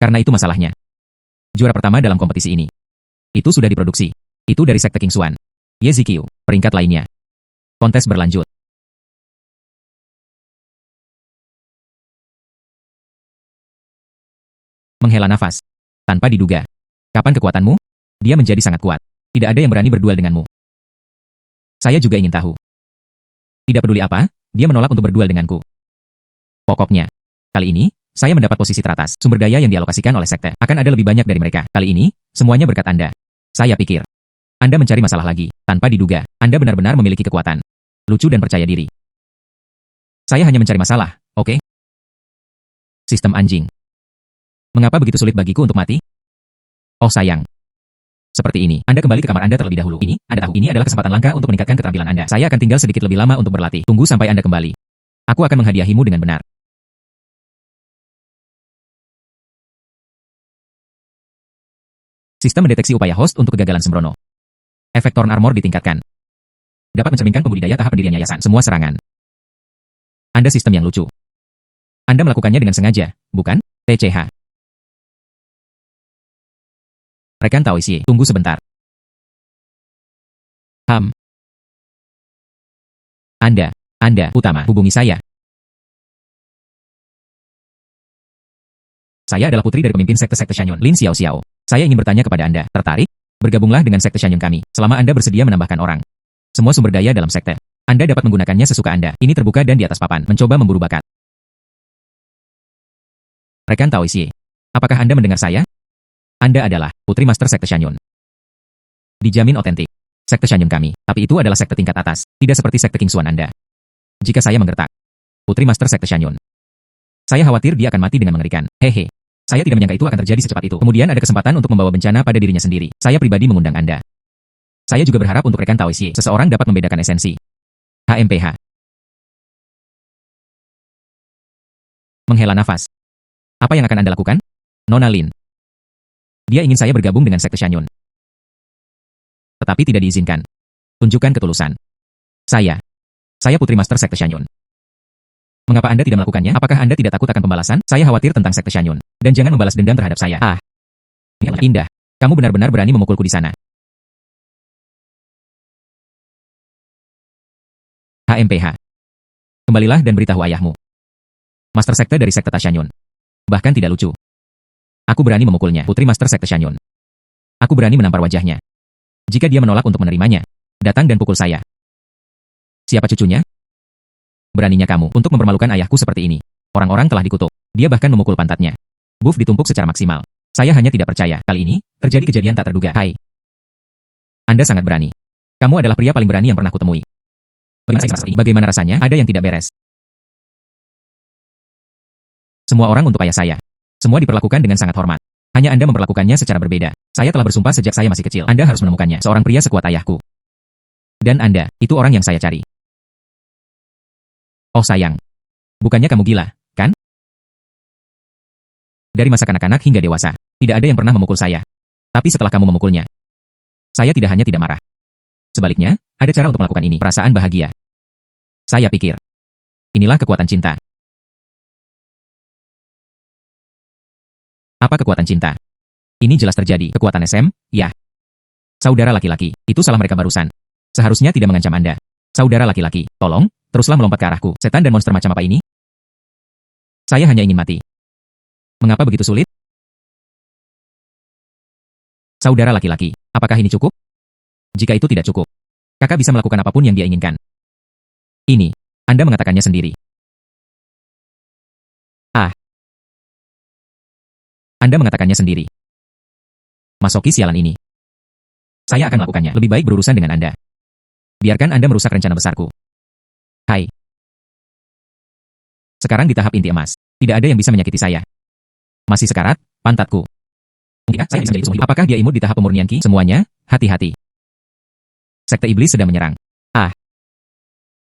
Karena itu masalahnya. Juara pertama dalam kompetisi ini. Itu sudah diproduksi. Itu dari Sekte King Xuan. Yezikiu, peringkat lainnya. Kontes berlanjut. Menghela nafas. Tanpa diduga. Kapan kekuatanmu? Dia menjadi sangat kuat. Tidak ada yang berani berduel denganmu. Saya juga ingin tahu. Tidak peduli apa, dia menolak untuk berduel denganku. Pokoknya, kali ini, saya mendapat posisi teratas. Sumber daya yang dialokasikan oleh sekte akan ada lebih banyak dari mereka. Kali ini, semuanya berkat Anda. Saya pikir. Anda mencari masalah lagi. Tanpa diduga, Anda benar-benar memiliki kekuatan. Lucu dan percaya diri. Saya hanya mencari masalah, oke? Sistem anjing. Mengapa begitu sulit bagiku untuk mati? Oh sayang. Seperti ini, Anda kembali ke kamar Anda terlebih dahulu. Ini adalah kesempatan langka untuk meningkatkan keterampilan Anda. Saya akan tinggal sedikit lebih lama untuk berlatih. Tunggu sampai Anda kembali. Aku akan menghadiahimu dengan benar. Sistem mendeteksi upaya host untuk kegagalan sembrono. Efek Torn Armor ditingkatkan. Dapat mencerminkan pembudidaya tahap pendirian yayasan. Semua serangan. Anda sistem yang lucu. Anda melakukannya dengan sengaja, bukan? TCH. Rekan Taoisie, tunggu sebentar. Anda, utama, hubungi saya. Saya adalah putri dari pemimpin sekte Shanyun, Lin Xiao Xiao. Saya ingin bertanya kepada Anda, tertarik? Bergabunglah dengan sekte Shanyun kami, selama Anda bersedia menambahkan orang. Semua sumber daya dalam sekte. Anda dapat menggunakannya sesuka Anda. Ini terbuka dan di atas papan, mencoba memburu bakat. Rekan Taoisie, apakah Anda mendengar saya? Anda adalah putri master sekte Shanyun. Dijamin otentik. Sekte Shanyun kami, tapi itu adalah sekte tingkat atas, tidak seperti sekte King Xuan Anda. Jika saya menggertak, putri master sekte Shanyun, saya khawatir dia akan mati dengan mengerikan. Hehe. Saya tidak menyangka itu akan terjadi secepat itu. Kemudian ada kesempatan untuk membawa bencana pada dirinya sendiri. Saya pribadi mengundang Anda. Saya juga berharap untuk rekan Taoisie, seseorang dapat membedakan esensi. HMPH. Menghela nafas. Apa yang akan Anda lakukan? Nona Lin. Dia ingin saya bergabung dengan sekte Shanyun. Tetapi tidak diizinkan. Tunjukkan ketulusan. Saya putri master sekte Shanyun. Mengapa Anda tidak melakukannya? Apakah Anda tidak takut akan pembalasan? Saya khawatir tentang sekte Shanyun. Dan jangan membalas dendam terhadap saya. Indah. Kamu benar-benar berani memukulku di sana. HMPH. Kembalilah dan beritahu ayahmu. Master sekte dari sekte Shanyun. Bahkan tidak lucu. Aku berani memukulnya, putri master sekte Shanyun. Aku berani menampar wajahnya. Jika dia menolak untuk menerimanya, datang dan pukul saya. Siapa cucunya? Beraninya kamu untuk mempermalukan ayahku seperti ini. Orang-orang telah dikutuk. Dia bahkan memukul pantatnya. Buff ditumpuk secara maksimal. Saya hanya tidak percaya. Kali ini, terjadi kejadian tak terduga. Hai. Anda sangat berani. Kamu adalah pria paling berani yang pernah kutemui. Bagaimana rasanya? Ada yang tidak beres. Semua orang untuk ayah saya. Semua diperlakukan dengan sangat hormat. Hanya Anda memperlakukannya secara berbeda. Saya telah bersumpah sejak saya masih kecil. Anda harus menemukannya. Seorang pria sekuat ayahku. Dan Anda, itu orang yang saya cari. Oh sayang. Bukannya kamu gila, kan? Dari masa kanak-kanak hingga dewasa, tidak ada yang pernah memukul saya. Tapi setelah kamu memukulnya, saya tidak hanya tidak marah. Sebaliknya, ada cara untuk melakukan ini. Perasaan bahagia. Saya pikir. Inilah kekuatan cinta. Apa kekuatan cinta? Ini jelas terjadi. Kekuatan SM, ya. Saudara laki-laki, itu salah mereka barusan. Seharusnya tidak mengancam Anda. Saudara laki-laki, tolong, teruslah melompat ke arahku. Setan dan monster macam apa ini? Saya hanya ingin mati. Mengapa begitu sulit? Saudara laki-laki, apakah ini cukup? Jika itu tidak cukup, kakak bisa melakukan apapun yang dia inginkan. Ini, Anda mengatakannya sendiri. Anda mengatakannya sendiri. Masoki sialan ini. Saya akan melakukannya. Lebih baik berurusan dengan Anda. Biarkan Anda merusak rencana besarku. Hai. Sekarang di tahap inti emas. Tidak ada yang bisa menyakiti saya. Masih sekarat, pantatku. Mungkinkah saya bisa menjadi sungguh hidup? Apakah dia imut di tahap pemurnian ki? Semuanya, hati-hati. Sekte iblis sedang menyerang.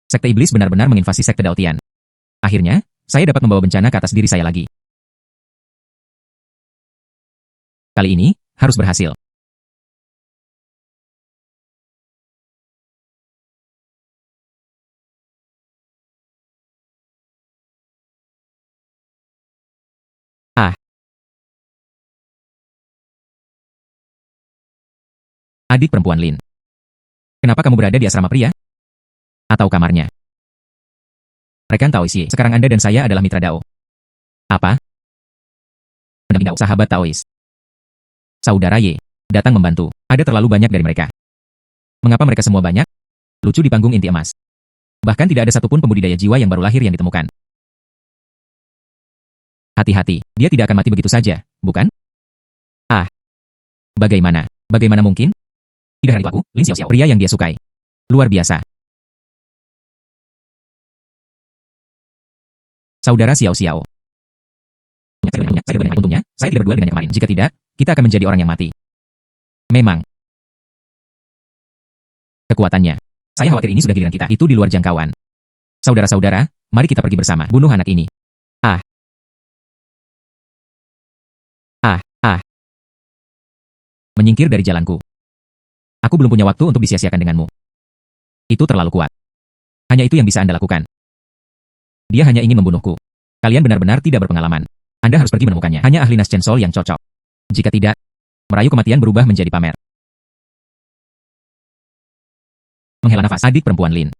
Sekte iblis benar-benar menginvasi sekte Daotian. Akhirnya, saya dapat membawa bencana ke atas diri saya lagi. Kali ini, harus berhasil. Adik perempuan Lin. Kenapa kamu berada di asrama pria? Atau kamarnya? Rekan Taoisie, sekarang Anda dan saya adalah mitra Dao. Apa? Bindao, sahabat Taois. Saudara Ye, datang membantu. Ada terlalu banyak dari mereka. Mengapa mereka semua banyak? Lucu di panggung inti emas. Bahkan tidak ada satupun pembudidaya jiwa yang baru lahir yang ditemukan. Hati-hati, dia tidak akan mati begitu saja, bukan? Ah. Bagaimana? Bagaimana mungkin? Tidak hari aku, Lin Xiaoxiao, pria yang dia sukai. Luar biasa. Saudara Xiaoxiao. Untungnya, saya tidak berduel dengannya kemarin. Jika tidak, kita akan menjadi orang yang mati. Memang. Kekuatannya. Saya khawatir ini sudah giliran kita. Itu di luar jangkauan. Saudara-saudara, mari kita pergi bersama. Bunuh anak ini. Ah. Ah, ah. Menyingkir dari jalanku. Aku belum punya waktu untuk disia-siakan denganmu. Itu terlalu kuat. Hanya itu yang bisa Anda lakukan. Dia hanya ingin membunuhku. Kalian benar-benar tidak berpengalaman. Anda harus pergi menemukannya. Hanya ahli Nas Chen Sol yang cocok. Jika tidak, merayu kematian berubah menjadi pamer. Menghela nafas, adik perempuan Lin.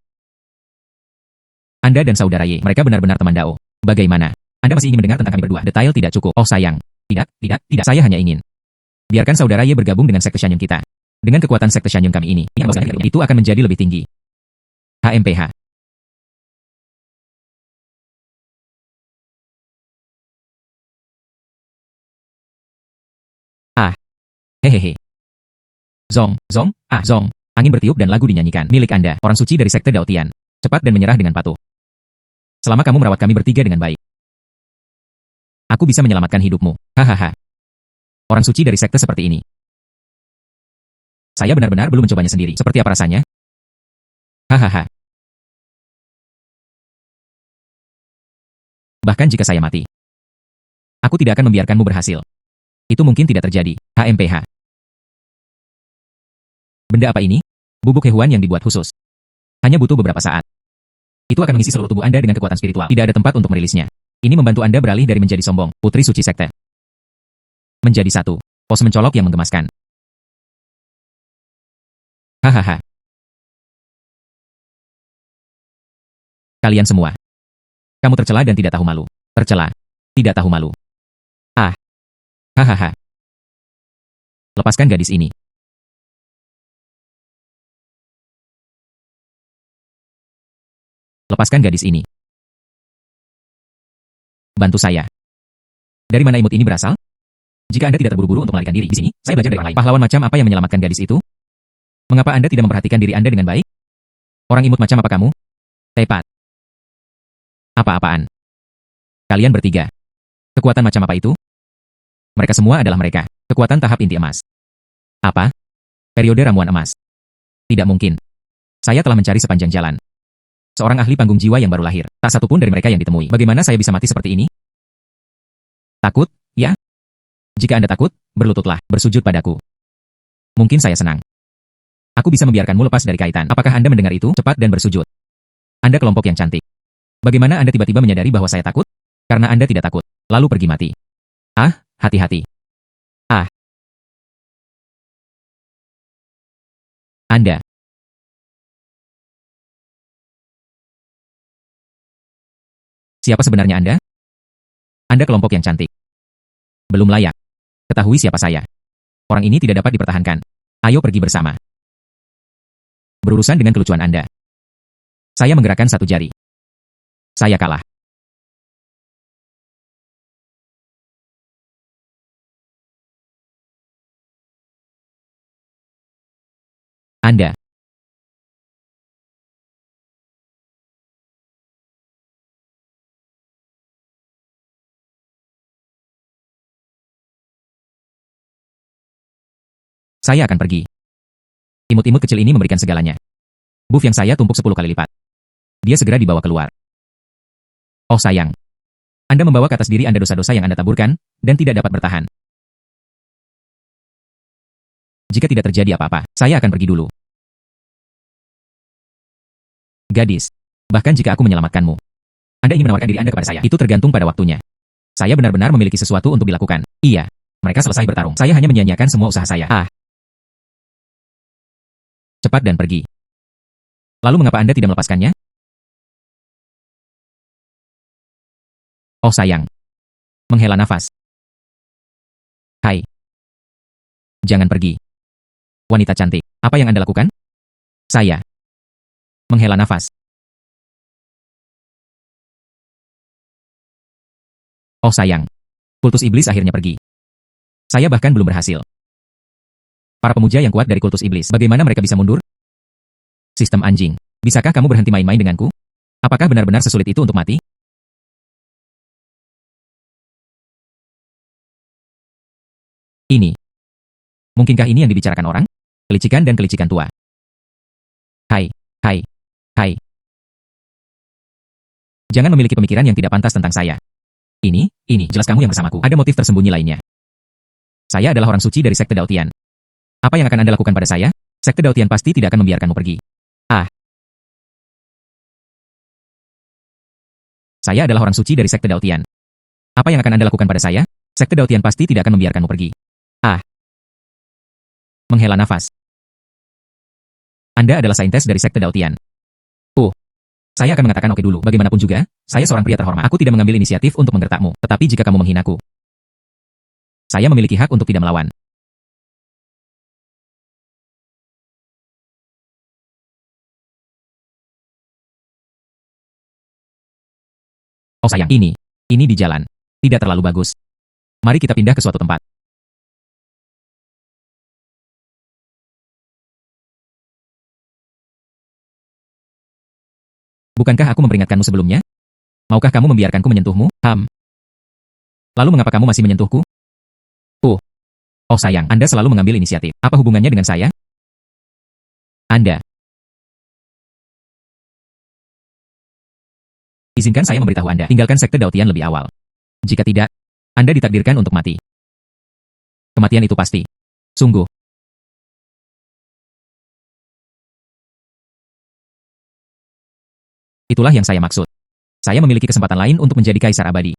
Anda dan saudara Ye, mereka benar-benar teman Dao. Bagaimana? Anda masih ingin mendengar tentang kami berdua? Detail tidak cukup. Oh sayang. Tidak, tidak. Saya hanya ingin. Biarkan saudara Ye bergabung dengan sekte Shanyun kita. Dengan kekuatan sekte Shanyun kami ini, itu akan menjadi lebih tinggi. HMPH. Ah. Hehehe. Zong. Angin bertiup dan lagu dinyanyikan. Milik Anda, orang suci dari sekte Daotian. Cepat dan menyerah dengan patuh. Selama kamu merawat kami bertiga dengan baik, aku bisa menyelamatkan hidupmu. Hahaha. Orang suci dari sekte seperti ini. Saya benar-benar belum mencobanya sendiri. Seperti apa rasanya? Hahaha. Bahkan jika saya mati, aku tidak akan membiarkanmu berhasil. Itu mungkin tidak terjadi. HMPH. Benda apa ini? Bubuk hewan yang dibuat khusus. Hanya butuh beberapa saat. Itu akan mengisi seluruh tubuh Anda dengan kekuatan spiritual. Tidak ada tempat untuk merilisnya. Ini membantu Anda beralih dari menjadi sombong, putri suci sekte, menjadi satu. Pose mencolok yang menggemaskan. Hahaha. Kalian semua. Kamu tercela dan tidak tahu malu. Tercela. Tidak tahu malu. Ah. Hahaha. Lepaskan gadis ini. Lepaskan gadis ini. Bantu saya. Dari mana imut ini berasal? Jika Anda tidak terburu-buru untuk melarikan diri di sini, saya belajar dari orang lain. Pahlawan macam apa yang menyelamatkan gadis itu? Mengapa Anda tidak memperhatikan diri Anda dengan baik? Orang imut macam apa kamu? Tepat. Apa-apaan? Kalian bertiga. Kekuatan macam apa itu? Mereka semua adalah mereka. Kekuatan tahap inti emas. Apa? Periode ramuan emas. Tidak mungkin. Saya telah mencari sepanjang jalan. Seorang ahli panggung jiwa yang baru lahir. Tak satu pun dari mereka yang ditemui. Bagaimana saya bisa mati seperti ini? Takut, ya? Jika Anda takut, berlututlah, bersujud padaku. Mungkin saya senang. Aku bisa membiarkanmu lepas dari kaitan. Apakah Anda mendengar itu? Cepat dan bersujud. Anda kelompok yang cantik. Bagaimana Anda tiba-tiba menyadari bahwa saya takut? Karena Anda tidak takut. Lalu pergi mati. Ah, hati-hati. Ah. Anda. Siapa sebenarnya Anda? Anda kelompok yang cantik. Belum layak. Ketahui siapa saya. Orang ini tidak dapat dipertahankan. Ayo pergi bersama. Berurusan dengan kelucuan Anda. Saya menggerakkan satu jari. Saya kalah. Anda. Saya akan pergi. Imut-imut kecil ini memberikan segalanya. Buff yang saya tumpuk 10 kali lipat. Dia segera dibawa keluar. Oh sayang. Anda membawa ke atas diri Anda dosa-dosa yang Anda taburkan, dan tidak dapat bertahan. Jika tidak terjadi apa-apa, saya akan pergi dulu. Gadis. Bahkan jika aku menyelamatkanmu, Anda ingin menawarkan diri Anda kepada saya. Itu tergantung pada waktunya. Saya benar-benar memiliki sesuatu untuk dilakukan. Iya. Mereka selesai bertarung. Saya hanya menyia-nyiakan semua usaha saya. Ah. Cepat dan pergi. Lalu mengapa Anda tidak melepaskannya? Oh sayang. Menghela nafas. Hai. Jangan pergi. Wanita cantik, apa yang Anda lakukan? Saya. Menghela nafas. Oh sayang. Kultus iblis akhirnya pergi. Saya bahkan belum berhasil. Para pemuja yang kuat dari kultus iblis, bagaimana mereka bisa mundur? Sistem anjing. Bisakah kamu berhenti main-main denganku? Apakah benar-benar sesulit itu untuk mati? Ini. Mungkinkah ini yang dibicarakan orang? Kelicikan dan kelicikan tua. Hai, hai, hai. Jangan memiliki pemikiran yang tidak pantas tentang saya. Ini, jelas kamu yang bersamaku. Ada motif tersembunyi lainnya. Saya adalah orang suci dari Sekte Daotian. Apa yang akan Anda lakukan pada saya? Sekte Daotian pasti tidak akan membiarkanmu pergi. Ah. Saya adalah orang suci dari Sekte Daotian. Apa yang akan Anda lakukan pada saya? Sekte Daotian pasti tidak akan membiarkanmu pergi. Ah. Menghela nafas. Anda adalah saintes dari Sekte Daotian. Saya akan mengatakan oke dulu. Bagaimanapun juga, saya seorang pria terhormat. Aku tidak mengambil inisiatif untuk menggertakmu. Tetapi jika kamu menghinaku, saya memiliki hak untuk tidak melawan. Oh sayang, ini di jalan. Tidak terlalu bagus. Mari kita pindah ke suatu tempat. Bukankah aku memperingatkanmu sebelumnya? Maukah kamu membiarkanku menyentuhmu? Lalu mengapa kamu masih menyentuhku? Oh sayang, Anda selalu mengambil inisiatif. Apa hubungannya dengan saya? Anda. Izinkan saya memberitahu Anda, tinggalkan Sekte Daotian lebih awal. Jika tidak, Anda ditakdirkan untuk mati. Kematian itu pasti. Sungguh. Itulah yang saya maksud. Saya memiliki kesempatan lain untuk menjadi kaisar abadi.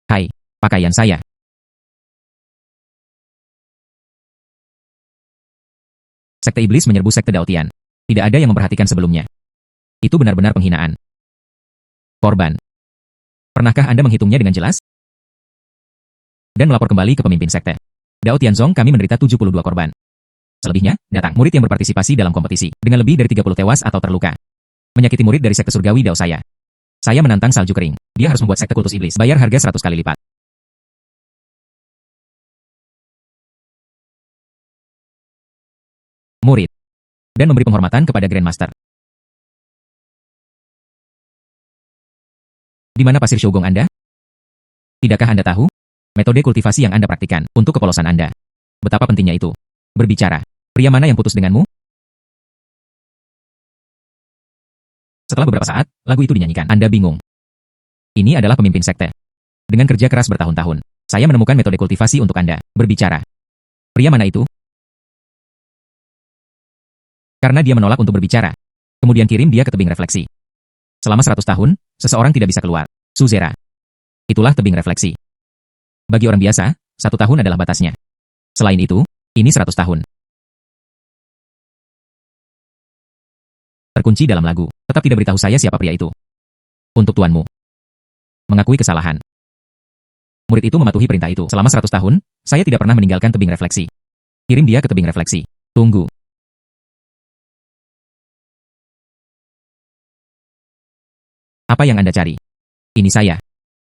Hai, pakaian saya. Sekte iblis menyerbu Sekte Daotian. Tidak ada yang memperhatikan sebelumnya. Itu benar-benar penghinaan. Korban. Pernahkah Anda menghitungnya dengan jelas? Dan melapor kembali ke pemimpin sekte. Dao Tianzong, kami menderita 72 korban. Selebihnya, datang murid yang berpartisipasi dalam kompetisi, dengan lebih dari 30 tewas atau terluka. Menyakiti murid dari sekte surgawi Dao saya. Saya menantang salju kering. Dia harus membuat sekte kultus iblis, bayar harga 100 kali lipat. Murid. Dan memberi penghormatan kepada Grandmaster. Di mana pasir Shougong Anda? Tidakkah Anda tahu? Metode kultivasi yang Anda praktikkan, untuk kepolosan Anda. Betapa pentingnya itu. Berbicara. Pria mana yang putus denganmu? Setelah beberapa saat, lagu itu dinyanyikan. Anda bingung. Ini adalah pemimpin sekte. Dengan kerja keras bertahun-tahun, saya menemukan metode kultivasi untuk Anda. Berbicara. Pria mana itu? Karena dia menolak untuk berbicara. Kemudian kirim dia ke tebing refleksi. Selama 100 tahun, seseorang tidak bisa keluar. Suzera. Itulah tebing refleksi. Bagi orang biasa, 1 tahun adalah batasnya. Selain itu, ini 100 tahun. Terkunci dalam lagu, tetap tidak beritahu saya siapa pria itu. Untuk tuanmu. Mengakui kesalahan. Murid itu mematuhi perintah itu. Selama 100 tahun, saya tidak pernah meninggalkan tebing refleksi. Kirim dia ke tebing refleksi. Tunggu. Apa yang Anda cari? Ini saya.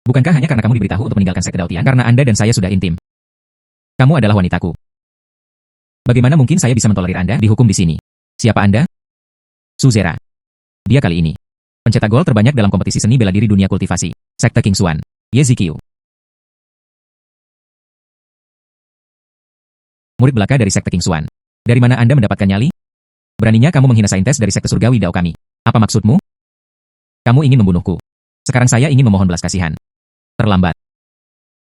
Bukankah hanya karena kamu diberitahu untuk meninggalkan sekte Daotian? Karena Anda dan saya sudah intim. Kamu adalah wanitaku. Bagaimana mungkin saya bisa mentolerir Anda dihukum di sini? Siapa Anda? Suzera. Dia kali ini pencetak gol terbanyak dalam kompetisi seni bela diri dunia kultivasi. Sekte King Xuan. Ye Ziqiu. Murid belaka dari Sekte King Xuan. Dari mana Anda mendapatkan nyali? Beraninya kamu menghina saintes dari sekte surgawi Dao kami. Apa maksudmu? Kamu ingin membunuhku. Sekarang saya ingin memohon belas kasihan. Terlambat.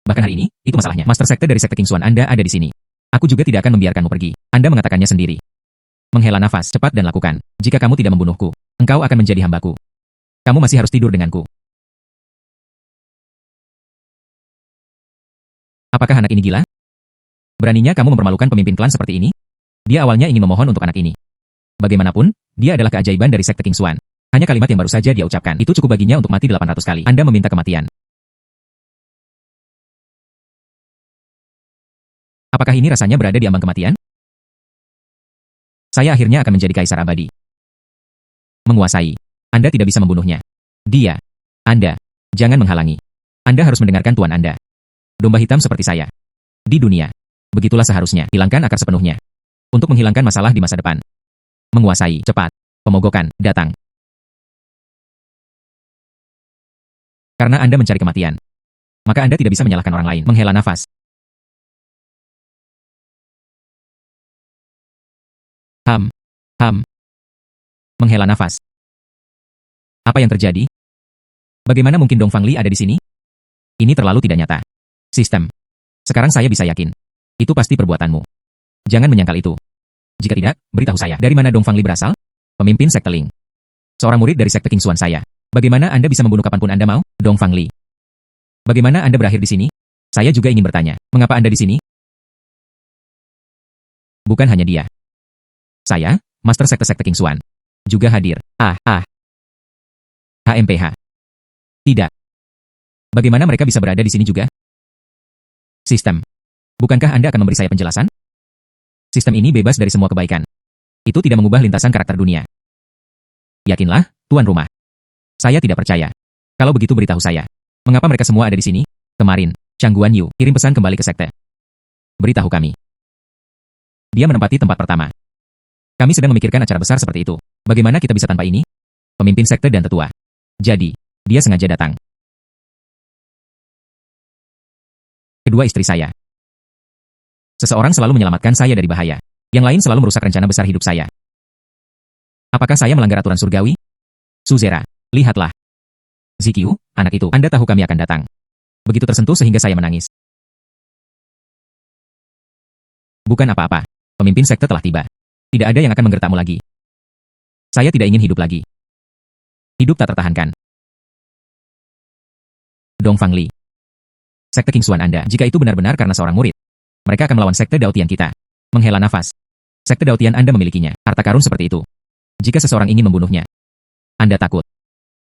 Bahkan hari ini, itu masalahnya. Master sekte dari Sekte King Xuan Anda ada di sini. Aku juga tidak akan membiarkanmu pergi. Anda mengatakannya sendiri. Menghela nafas, cepat dan lakukan. Jika kamu tidak membunuhku, engkau akan menjadi hambaku. Kamu masih harus tidur denganku. Apakah anak ini gila? Beraninya kamu mempermalukan pemimpin klan seperti ini? Dia awalnya ingin memohon untuk anak ini. Bagaimanapun, dia adalah keajaiban dari Sekte King Xuan. Hanya kalimat yang baru saja dia ucapkan, itu cukup baginya untuk mati 800 kali. Anda meminta kematian. Apakah ini rasanya berada di ambang kematian? Saya akhirnya akan menjadi kaisar abadi. Menguasai. Anda tidak bisa membunuhnya. Dia. Anda. Jangan menghalangi. Anda harus mendengarkan Tuan Anda. Domba hitam seperti saya. Di dunia. Begitulah seharusnya. Hilangkan akar sepenuhnya. Untuk menghilangkan masalah di masa depan. Menguasai. Cepat. Pemogokan. Datang. Karena Anda mencari kematian. Maka Anda tidak bisa menyalahkan orang lain. Menghela nafas. Ham. Menghela nafas. Apa yang terjadi? Bagaimana mungkin Dong Fangli ada di sini? Ini terlalu tidak nyata. Sistem. Sekarang saya bisa yakin. Itu pasti perbuatanmu. Jangan menyangkal itu. Jika tidak, beritahu saya. Dari mana Dong Fangli berasal? Pemimpin sekte Ling. Seorang murid dari sekte King Xuan saya. Bagaimana Anda bisa membunuh kapanpun Anda mau, Dong Fangli? Bagaimana Anda berakhir di sini? Saya juga ingin bertanya. Mengapa Anda di sini? Bukan hanya dia. Saya, Master Sekte King Xuan, juga hadir. HMPH. Tidak. Bagaimana mereka bisa berada di sini juga? Sistem. Bukankah Anda akan memberi saya penjelasan? Sistem ini bebas dari semua kebaikan. Itu tidak mengubah lintasan karakter dunia. Yakinlah, tuan rumah. Saya tidak percaya. Kalau begitu beritahu saya. Mengapa mereka semua ada di sini? Kemarin, Chang Guan Yu kirim pesan kembali ke sekte. Beritahu kami. Dia menempati tempat pertama. Kami sedang memikirkan acara besar seperti itu. Bagaimana kita bisa tanpa ini? Pemimpin sekte dan tetua. Jadi, dia sengaja datang. Kedua istri saya. Seseorang selalu menyelamatkan saya dari bahaya. Yang lain selalu merusak rencana besar hidup saya. Apakah saya melanggar aturan surgawi? Suzera, lihatlah. Ziqiu, anak itu, Anda tahu kami akan datang. Begitu tersentuh sehingga saya menangis. Bukan apa-apa. Pemimpin sekte telah tiba. Tidak ada yang akan menggertakmu lagi. Saya tidak ingin hidup lagi. Hidup tak tertahankan. Dong Fangli. Sekte King Xuan Anda, jika itu benar-benar karena seorang murid, mereka akan melawan sekte Daotian kita. Menghela nafas. Sekte Daotian Anda memilikinya, harta karun seperti itu. Jika seseorang ingin membunuhnya, Anda takut.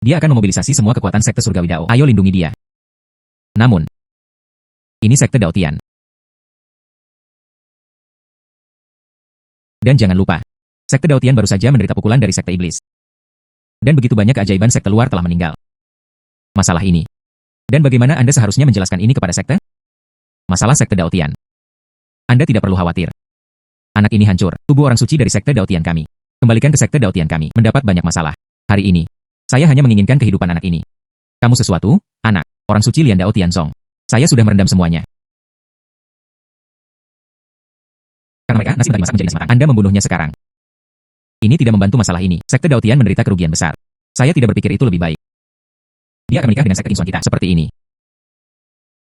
Dia akan memobilisasi semua kekuatan sekte surgawi Dao. Ayo lindungi dia. Namun, ini sekte Daotian. Dan jangan lupa, sekte Daotian baru saja menderita pukulan dari sekte iblis. Dan begitu banyak keajaiban sekte luar telah meninggal. Masalah ini. Dan bagaimana Anda seharusnya menjelaskan ini kepada sekte? Masalah sekte Daotian. Anda tidak perlu khawatir. Anak ini hancur, tubuh orang suci dari sekte Daotian kami. Kembalikan ke sekte Daotian kami, mendapat banyak masalah. Hari ini, saya hanya menginginkan kehidupan anak ini. Kamu sesuatu, anak, orang suci Lian Dao Tianzong. Saya sudah merendam semuanya. Karena mereka, nasib tadi masak menjadi sematang. Anda membunuhnya sekarang. Ini tidak membantu masalah ini. Sekte Daotian menderita kerugian besar. Saya tidak berpikir itu lebih baik. Dia akan menikah dengan sekte King Xuan kita, seperti ini.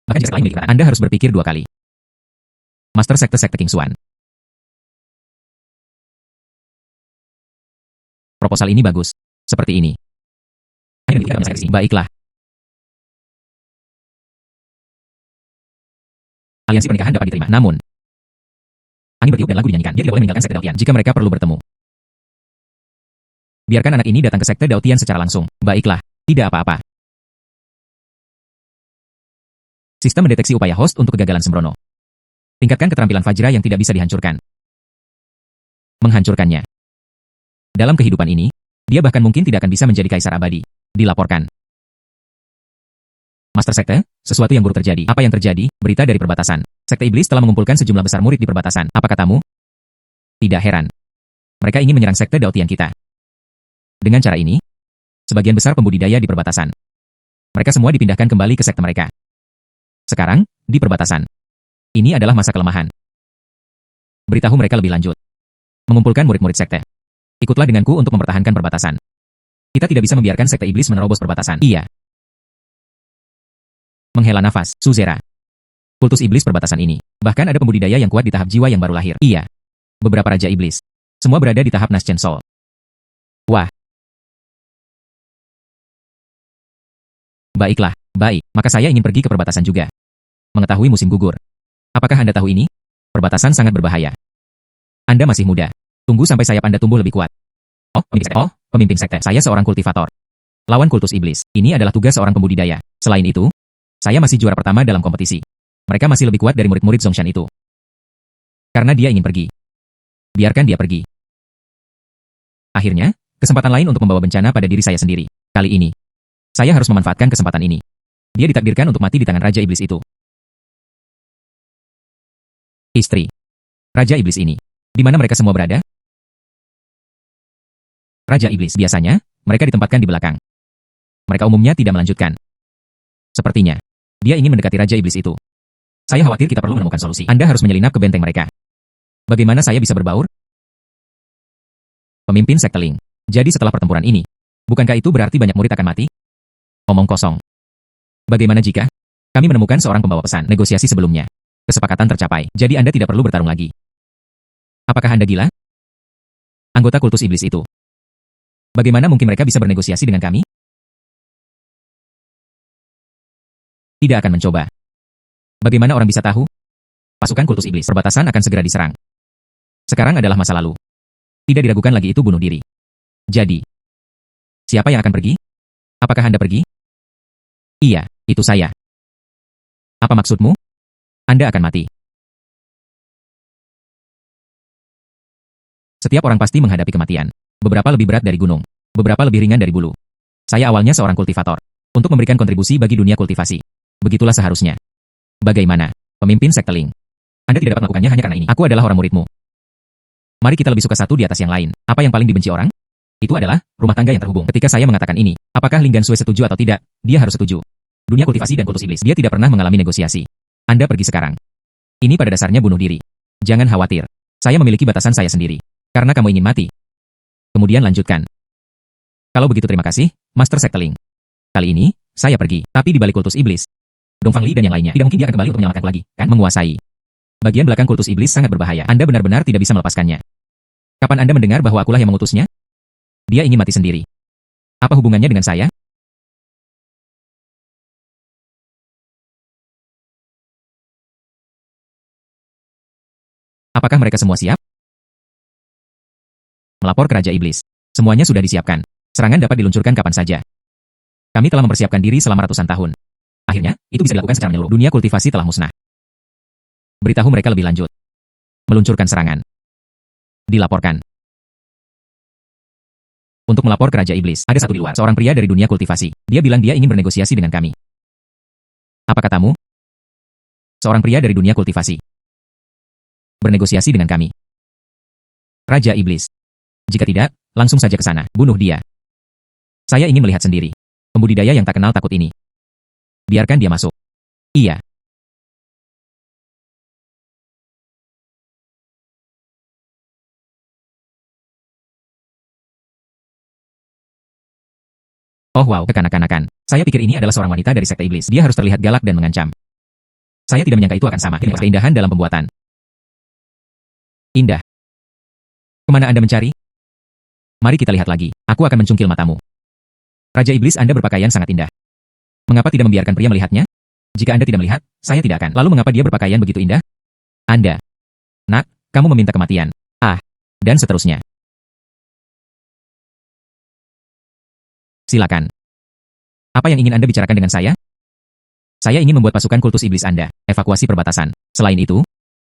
Bahkan jika setelah memiliki barang, Anda harus berpikir 2 kali. Master sekte King Xuan. Proposal ini bagus. Seperti ini. Baiklah. Aliansi pernikahan dapat diterima. Namun, angin bertiup dan lagu dinyanyikan. Dia tidak boleh meninggalkan sekte Daotian jika mereka perlu bertemu. Biarkan anak ini datang ke sekte Daotian secara langsung. Baiklah. Tidak apa-apa. Sistem mendeteksi upaya host untuk kegagalan sembrono. Tingkatkan keterampilan Fajra yang tidak bisa dihancurkan. Menghancurkannya. Dalam kehidupan ini, dia bahkan mungkin tidak akan bisa menjadi kaisar abadi. Dilaporkan. Master Sekte, sesuatu yang buruk terjadi. Apa yang terjadi? Berita dari perbatasan. Sekte Iblis telah mengumpulkan sejumlah besar murid di perbatasan. Apa katamu? Tidak heran. Mereka ingin menyerang sekte Daotian kita. Dengan cara ini, sebagian besar pembudidaya di perbatasan. Mereka semua dipindahkan kembali ke sekte mereka. Sekarang, di perbatasan. Ini adalah masa kelemahan. Beritahu mereka lebih lanjut. Mengumpulkan murid-murid sekte. Ikutlah denganku untuk mempertahankan perbatasan. Kita tidak bisa membiarkan sekte iblis menerobos perbatasan. Iya. Menghela nafas, Suzera. Kultus iblis perbatasan ini. Bahkan ada pembudidaya yang kuat di tahap jiwa yang baru lahir. Iya. Beberapa raja iblis. Semua berada di tahap Naschen Soul. Wah. Baiklah, baik. Maka saya ingin pergi ke perbatasan juga. Mengetahui musim gugur. Apakah Anda tahu ini? Perbatasan sangat berbahaya. Anda masih muda. Tunggu sampai sayap Anda tumbuh lebih kuat. Pemimpin sekte. Saya seorang kultivator. Lawan kultus iblis. Ini adalah tugas seorang pembudidaya. Selain itu, saya masih juara pertama dalam kompetisi. Mereka masih lebih kuat dari murid-murid Zongshan itu. Karena dia ingin pergi. Biarkan dia pergi. Akhirnya, kesempatan lain untuk membawa bencana pada diri saya sendiri. Kali ini, saya harus memanfaatkan kesempatan ini. Dia ditakdirkan untuk mati di tangan Raja Iblis itu. Istri. Raja Iblis ini. Di mana mereka semua berada? Raja Iblis. Biasanya, mereka ditempatkan di belakang. Mereka umumnya tidak melanjutkan. Sepertinya, dia ingin mendekati Raja Iblis itu. Saya khawatir kita perlu menemukan solusi. Anda harus menyelinap ke benteng mereka. Bagaimana saya bisa berbaur? Pemimpin sekte Ling. Jadi setelah pertempuran ini, bukankah itu berarti banyak murid akan mati? Omong kosong. Bagaimana jika kami menemukan seorang pembawa pesan negosiasi sebelumnya? Kesepakatan tercapai, jadi Anda tidak perlu bertarung lagi. Apakah Anda gila? Anggota kultus iblis itu. Bagaimana mungkin mereka bisa bernegosiasi dengan kami? Tidak akan mencoba. Bagaimana orang bisa tahu? Pasukan kultus iblis perbatasan akan segera diserang. Sekarang adalah masa lalu. Tidak diragukan lagi itu bunuh diri. Jadi, siapa yang akan pergi? Apakah Anda pergi? Iya, itu saya. Apa maksudmu? Anda akan mati. Setiap orang pasti menghadapi kematian. Beberapa lebih berat dari gunung. Beberapa lebih ringan dari bulu. Saya awalnya seorang kultivator. Untuk memberikan kontribusi bagi dunia kultivasi. Begitulah seharusnya. Bagaimana, pemimpin sekte Ling? Anda tidak dapat melakukannya hanya karena ini. Aku adalah orang muridmu. Mari kita lebih suka satu di atas yang lain. Apa yang paling dibenci orang? Itu adalah rumah tangga yang terhubung. Ketika saya mengatakan ini, apakah Ling Gansui setuju atau tidak? Dia harus setuju. Dunia kultivasi dan kultus iblis. Dia tidak pernah mengalami negosiasi. Anda pergi sekarang. Ini pada dasarnya bunuh diri. Jangan khawatir. Saya memiliki batasan saya sendiri. Karena kamu ingin mati. Kemudian lanjutkan. Kalau begitu terima kasih, Master Sekte Ling. Kali ini, saya pergi. Tapi di balik kultus iblis, Dongfang Li dan yang lainnya, tidak mungkin dia akan kembali untuk menyelamatkan lagi, kan? Menguasai. Bagian belakang kultus iblis sangat berbahaya. Anda benar-benar tidak bisa melepaskannya. Kapan Anda mendengar bahwa akulah yang mengutusnya? Dia ingin mati sendiri. Apa hubungannya dengan saya? Apakah mereka semua siap? Melapor ke Raja Iblis. Semuanya sudah disiapkan. Serangan dapat diluncurkan kapan saja. Kami telah mempersiapkan diri selama ratusan tahun. Akhirnya, itu bisa dilakukan secara menyeluruh. Dunia kultivasi telah musnah. Beritahu mereka lebih lanjut. Meluncurkan serangan. Dilaporkan. Untuk melapor ke Raja Iblis, ada satu di luar, seorang pria dari dunia kultivasi. Dia bilang dia ingin bernegosiasi dengan kami. Apa katamu? Seorang pria dari dunia kultivasi. Bernegosiasi dengan kami. Raja Iblis. Jika tidak, langsung saja ke sana, bunuh dia. Saya ingin melihat sendiri. Pembudidaya yang tak kenal takut ini. Biarkan dia masuk. Iya. Oh wow, kekanak-kanakan. Saya pikir ini adalah seorang wanita dari sekte iblis. Dia harus terlihat galak dan mengancam. Saya tidak menyangka itu akan sama. Keindahan dalam pembuatan. Indah. Kemana Anda mencari? Mari kita lihat lagi. Aku akan mencungkil matamu. Raja Iblis, Anda berpakaian sangat indah. Mengapa tidak membiarkan pria melihatnya? Jika Anda tidak melihat, saya tidak akan. Lalu mengapa dia berpakaian begitu indah? Anda. Nak, kamu meminta kematian. Ah. Dan seterusnya. Silakan. Apa yang ingin Anda bicarakan dengan saya? Saya ingin membuat pasukan kultus iblis Anda, evakuasi perbatasan. Selain itu,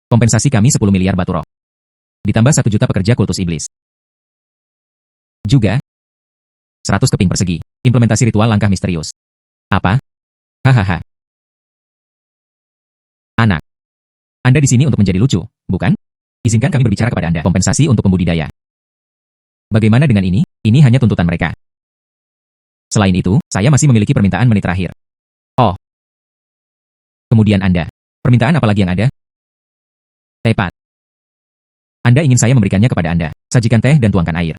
kompensasi kami 10 miliar batu roh. Ditambah 1 juta pekerja kultus iblis. Juga, 100 keping persegi, implementasi ritual langkah misterius. Apa? Hahaha. Anak. Anda di sini untuk menjadi lucu, bukan? Izinkan kami berbicara kepada Anda. Kompensasi untuk pembudidaya. Bagaimana dengan ini? Ini hanya tuntutan mereka. Selain itu, saya masih memiliki permintaan menit terakhir. Oh. Kemudian Anda. Permintaan apa lagi yang ada? Tepat. Anda ingin saya memberikannya kepada Anda. Sajikan teh dan tuangkan air.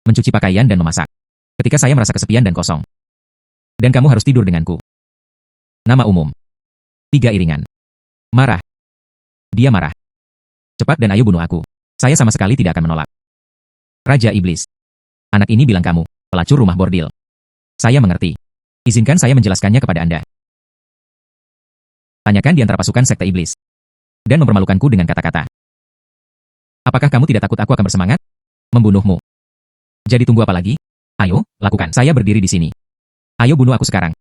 Mencuci pakaian dan memasak. Ketika saya merasa kesepian dan kosong. Dan kamu harus tidur denganku. Nama umum. 3 iringan. Marah. Dia marah. Cepat dan ayo bunuh aku. Saya sama sekali tidak akan menolak. Raja Iblis. Anak ini bilang kamu, pelacur rumah bordil. Saya mengerti. Izinkan saya menjelaskannya kepada Anda. Tanyakan di antara pasukan sekte iblis. Dan mempermalukanku dengan kata-kata. Apakah kamu tidak takut aku akan bersemangat? Membunuhmu. Jadi tunggu apa lagi? Ayo, lakukan. Saya berdiri di sini. Ayo bunuh aku sekarang.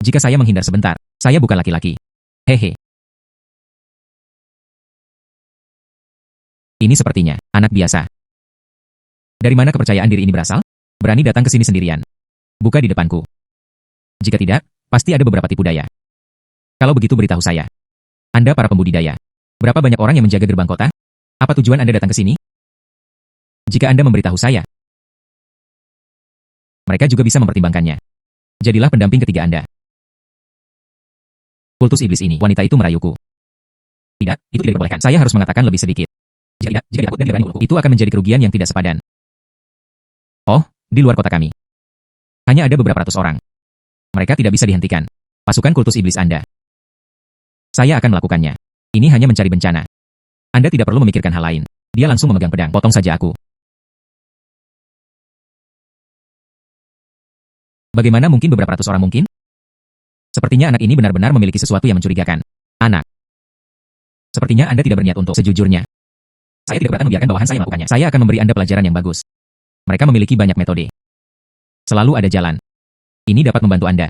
Jika saya menghindar sebentar, saya bukan laki-laki. Hehe. Ini sepertinya anak biasa. Dari mana kepercayaan diri ini berasal? Berani datang ke sini sendirian. Buka di depanku. Jika tidak, pasti ada beberapa tipu daya. Kalau begitu beritahu saya. Anda para pembudidaya. Berapa banyak orang yang menjaga gerbang kota? Apa tujuan Anda datang ke sini? Jika Anda memberitahu saya, mereka juga bisa mempertimbangkannya. Jadilah pendamping ketiga Anda. Kultus iblis ini, wanita itu merayuku. Tidak, itu tidak diperbolehkan. Saya harus mengatakan lebih sedikit. Jika dia takut dan dia berani melukku, itu akan menjadi kerugian yang tidak sepadan. Oh, di luar kota kami. Hanya ada beberapa ratus orang. Mereka tidak bisa dihentikan. Pasukan kultus iblis Anda. Saya akan melakukannya. Ini hanya mencari bencana. Anda tidak perlu memikirkan hal lain. Dia langsung memegang pedang. Potong saja aku. Bagaimana mungkin beberapa ratus orang mungkin? Sepertinya anak ini benar-benar memiliki sesuatu yang mencurigakan. Anak. Sepertinya Anda tidak berniat untuk sejujurnya. Saya tidak keberatan membiarkan bawahan saya melakukannya. Saya akan memberi Anda pelajaran yang bagus. Mereka memiliki banyak metode. Selalu ada jalan. Ini dapat membantu Anda.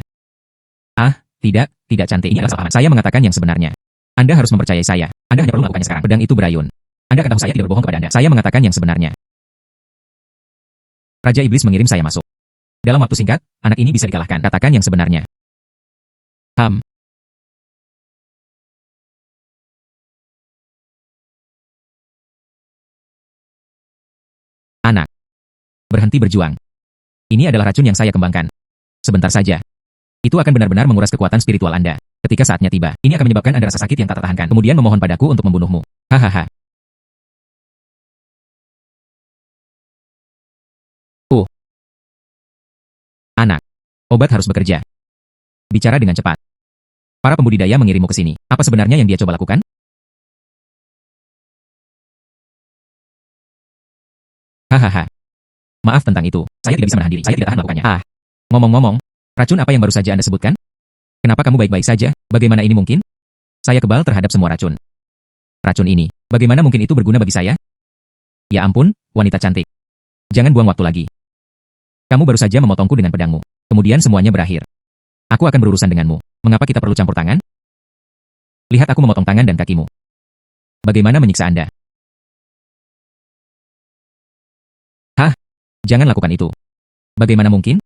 Ah, tidak cantik. Ini adalah salah paham. Saya mengatakan yang sebenarnya. Anda harus mempercayai saya. Anda hanya perlu melakukannya sekarang. Pedang itu berayun. Anda akan tahu saya tidak berbohong kepada Anda. Saya mengatakan yang sebenarnya. Raja Iblis mengirim saya masuk. Dalam waktu singkat, anak ini bisa dikalahkan. Katakan yang sebenarnya. Anak. Berhenti berjuang. Ini adalah racun yang saya kembangkan. Sebentar saja. Itu akan benar-benar menguras kekuatan spiritual Anda. Ketika saatnya tiba, ini akan menyebabkan Anda rasa sakit yang tak tertahankan. Kemudian memohon padaku untuk membunuhmu. Hahaha. Anak. Obat harus bekerja. Bicara dengan cepat. Para pembudidaya mengirimmu ke sini. Apa sebenarnya yang dia coba lakukan? Hahaha. Maaf tentang itu. Saya tidak bisa menahan diri. Saya tidak tahan melakukannya. Ah. Ngomong-ngomong, racun apa yang baru saja Anda sebutkan? Kenapa kamu baik-baik saja? Bagaimana ini mungkin? Saya kebal terhadap semua racun. Racun ini, bagaimana mungkin itu berguna bagi saya? Ya ampun, wanita cantik. Jangan buang waktu lagi. Kamu baru saja memotongku dengan pedangmu. Kemudian semuanya berakhir. Aku akan berurusan denganmu. Mengapa kita perlu campur tangan? Lihat aku memotong tangan dan kakimu. Bagaimana menyiksa Anda? Hah? Jangan lakukan itu. Bagaimana mungkin?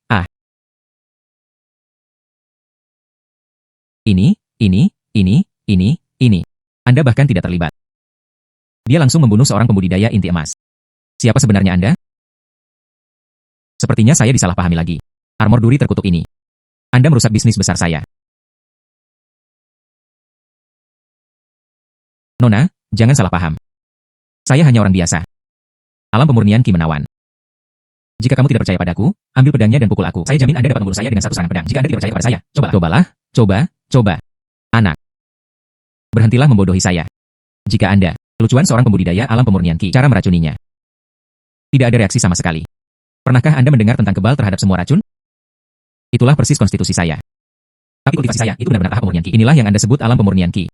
Ah. Ini. Anda bahkan tidak terlibat. Dia langsung membunuh seorang pembudidaya inti emas. Siapa sebenarnya Anda? Sepertinya saya disalahpahami lagi. Armor duri terkutuk ini. Anda merusak bisnis besar saya. Nona, jangan salah paham. Saya hanya orang biasa. Alam pemurnian Ki menawan. Jika kamu tidak percaya padaku, ambil pedangnya dan pukul aku. Saya jamin Anda dapat membunuh saya dengan satu serangan pedang. Jika Anda tidak percaya pada saya, coba. Anak. Berhentilah membodohi saya. Jika Anda, kelucuan seorang pembudidaya alam pemurnian Ki, cara meracuninya. Tidak ada reaksi sama sekali. Pernahkah Anda mendengar tentang kebal terhadap semua racun? Itulah persis konstitusi saya. Tapi kultivasi saya, itu benar-benar tahap pemurnian Ki. Inilah yang Anda sebut alam pemurnian Ki.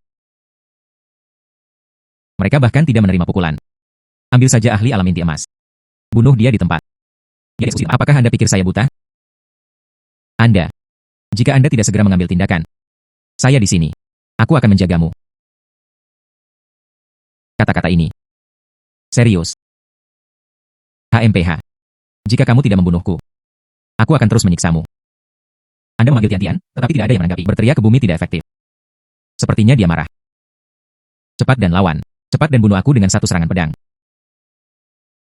Mereka bahkan tidak menerima pukulan. Ambil saja ahli alam inti emas. Bunuh dia di tempat. Apakah Anda pikir saya buta? Anda. Jika Anda tidak segera mengambil tindakan, saya di sini. Aku akan menjagamu. Kata-kata ini. Serius. HMPH. Jika kamu tidak membunuhku, aku akan terus menyiksamu. Anda memanggil Tian-Tian, tetapi tidak ada yang menanggapi. Berteriak ke bumi tidak efektif. Sepertinya dia marah. Cepat dan lawan. Cepat dan bunuh aku dengan satu serangan pedang.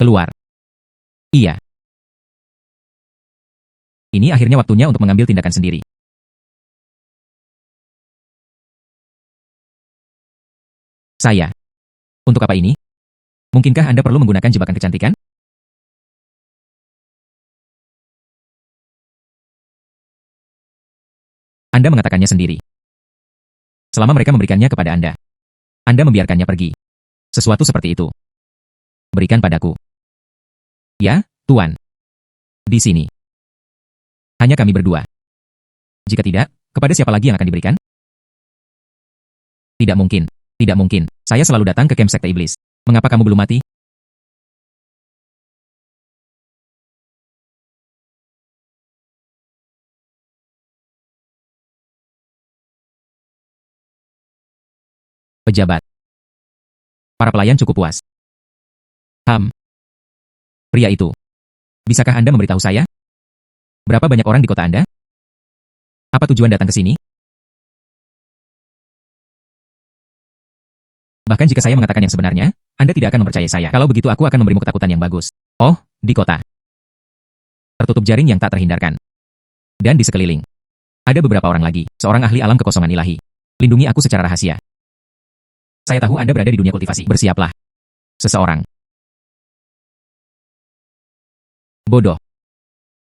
Keluar. Iya. Ini akhirnya waktunya untuk mengambil tindakan sendiri. Saya. Untuk apa ini? Mungkinkah Anda perlu menggunakan jebakan kecantikan? Anda mengatakannya sendiri. Selama mereka memberikannya kepada Anda membiarkannya pergi. Sesuatu seperti itu. Berikan padaku. Ya, Tuan. Di sini. Hanya kami berdua. Jika tidak, kepada siapa lagi yang akan diberikan? Tidak mungkin. Tidak mungkin. Saya selalu datang ke camp sekte iblis. Mengapa kamu belum mati? Pejabat. Para pelayan cukup puas. Pria itu. Bisakah Anda memberitahu saya? Berapa banyak orang di kota Anda? Apa tujuan datang ke sini? Bahkan jika saya mengatakan yang sebenarnya, Anda tidak akan mempercayai saya. Kalau begitu aku akan memberimu ketakutan yang bagus. Oh, di kota. Tertutup jaring yang tak terhindarkan. Dan di sekeliling. Ada beberapa orang lagi, seorang ahli alam kekosongan ilahi. Lindungi aku secara rahasia. Saya tahu Anda berada di dunia kultivasi. Bersiaplah. Seseorang. Bodoh.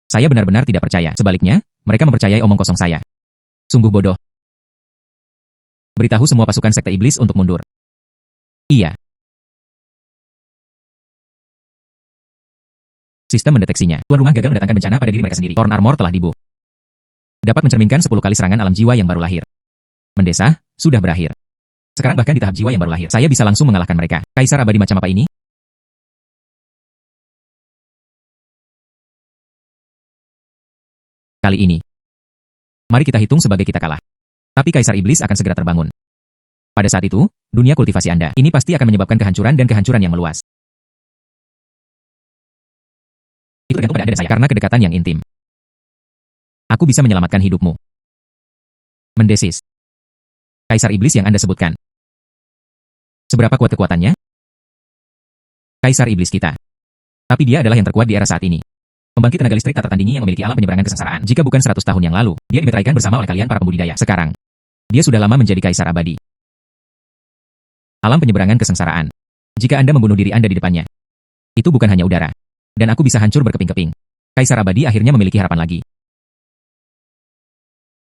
Saya benar-benar tidak percaya. Sebaliknya, mereka mempercayai omong kosong saya. Sungguh bodoh. Beritahu semua pasukan sekte iblis untuk mundur. Iya. Sistem mendeteksinya. Tuan rumah gagal mendatangkan bencana pada diri mereka sendiri. Thorn Armor telah dibunuh. Dapat mencerminkan 10 kali serangan alam jiwa yang baru lahir. Mendesah, sudah berakhir. Sekarang bahkan di tahap jiwa yang baru lahir, saya bisa langsung mengalahkan mereka. Kaisar abadi macam apa ini? Kali ini. Mari kita hitung sebagai kita kalah. Tapi Kaisar Iblis akan segera terbangun. Pada saat itu, dunia kultivasi Anda ini pasti akan menyebabkan kehancuran dan kehancuran yang meluas. Itu tergantung pada Anda dan saya karena kedekatan yang intim. Aku bisa menyelamatkan hidupmu. Mendesis. Kaisar Iblis yang Anda sebutkan. Seberapa kuat kekuatannya? Kaisar Iblis kita. Tapi dia adalah yang terkuat di era saat ini. Pembangkit tenaga listrik tak tertandingi yang memiliki alam penyeberangan kesengsaraan. Jika bukan 100 tahun yang lalu, dia dimeteraikan bersama oleh kalian para pembudidaya. Sekarang, dia sudah lama menjadi kaisar abadi. Alam penyeberangan kesengsaraan. Jika Anda membunuh diri Anda di depannya, itu bukan hanya udara. Dan aku bisa hancur berkeping-keping. Kaisar abadi akhirnya memiliki harapan lagi.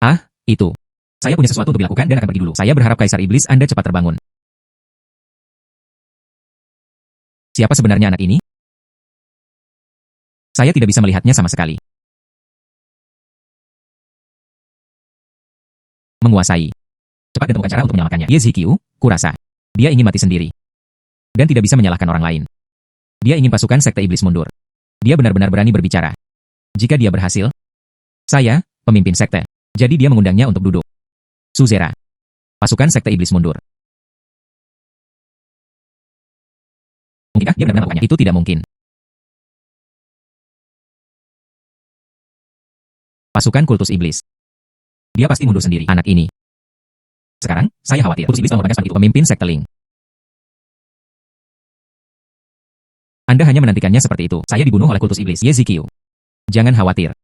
Ah, itu. Saya punya sesuatu untuk dilakukan dan akan pergi dulu. Saya berharap Kaisar Iblis Anda cepat terbangun. Siapa sebenarnya anak ini? Saya tidak bisa melihatnya sama sekali. Menguasai. Cepat dan temukan cara untuk menyelamatkannya. Yezikiu, kurasa. Dia ingin mati sendiri. Dan tidak bisa menyalahkan orang lain. Dia ingin pasukan sekte iblis mundur. Dia benar-benar berani berbicara. Jika dia berhasil, saya, pemimpin sekte. Jadi dia mengundangnya untuk duduk. Suzera. Pasukan sekte iblis mundur. Mungkinkah dia benar-benar melakukannya? Itu tidak mungkin. Pasukan kultus iblis. Dia pasti mundur sendiri. Anak ini. Sekarang, saya khawatir. Kultus iblis mengorbankan seperti itu. Pemimpin sekte Ling. Anda hanya menantikannya seperti itu. Saya dibunuh oleh kultus iblis. Yezikiu. Jangan khawatir.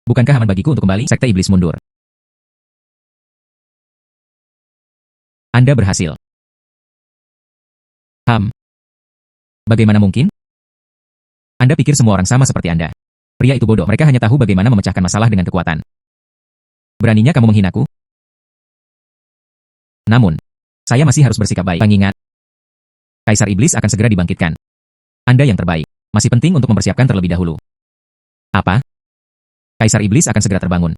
Bukankah aman bagiku untuk kembali? Sekte iblis mundur. Anda berhasil. Bagaimana mungkin? Anda pikir semua orang sama seperti Anda. Pria itu bodoh. Mereka hanya tahu bagaimana memecahkan masalah dengan kekuatan. Beraninya kamu menghinaku? Namun, saya masih harus bersikap baik. Mengingat, Kaisar Iblis akan segera dibangkitkan. Anda yang terbaik. Masih penting untuk mempersiapkan terlebih dahulu. Apa? Kaisar Iblis akan segera terbangun.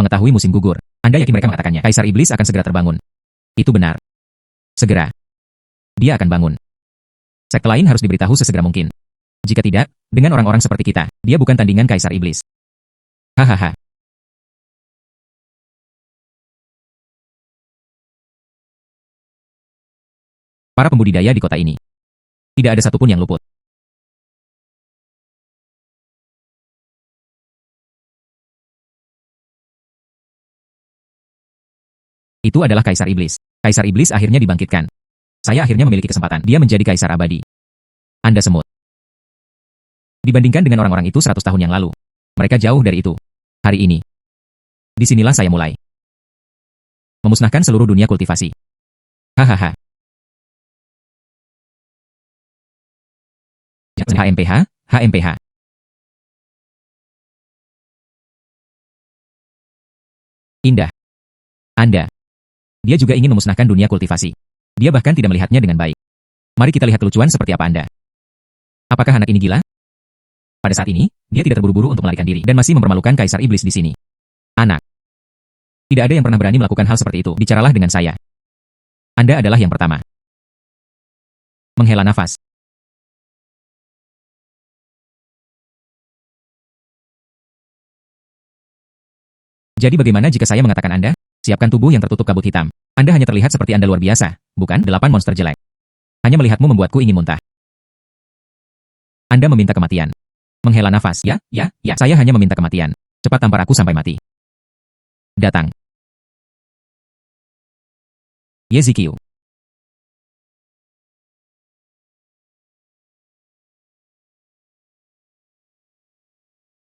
Mengetahui musim gugur. Anda yakin mereka mengatakannya? Kaisar Iblis akan segera terbangun. Itu benar. Segera. Dia akan bangun. Sekte lain harus diberitahu sesegera mungkin. Jika tidak, dengan orang-orang seperti kita, dia bukan tandingan Kaisar Iblis. Hahaha. Para pembudidaya di kota ini. Tidak ada satupun yang luput. Itu adalah Kaisar Iblis. Kaisar Iblis akhirnya dibangkitkan. Saya akhirnya memiliki kesempatan. Dia menjadi Kaisar abadi. Anda semut. Dibandingkan dengan orang-orang itu 100 tahun yang lalu. Mereka jauh dari itu. Hari ini. Disinilah saya mulai. Memusnahkan seluruh dunia kultivasi. Hahaha. HMPH, HMPH. Indah. Anda. Dia juga ingin memusnahkan dunia kultivasi. Dia bahkan tidak melihatnya dengan baik. Mari kita lihat kelucuan seperti apa Anda. Apakah anak ini gila? Pada saat ini, dia tidak terburu-buru untuk melarikan diri dan masih mempermalukan Kaisar Iblis di sini. Anak. Tidak ada yang pernah berani melakukan hal seperti itu. Bicaralah dengan saya. Anda adalah yang pertama. Menghela nafas. Jadi bagaimana jika saya mengatakan Anda? Siapkan tubuh yang tertutup kabut hitam. Anda hanya terlihat seperti Anda luar biasa, bukan? 8 monster jelek. Hanya melihatmu membuatku ingin muntah. Anda meminta kematian. Menghela nafas. Ya. Saya hanya meminta kematian. Cepat tampar aku sampai mati. Datang. Yezikyu.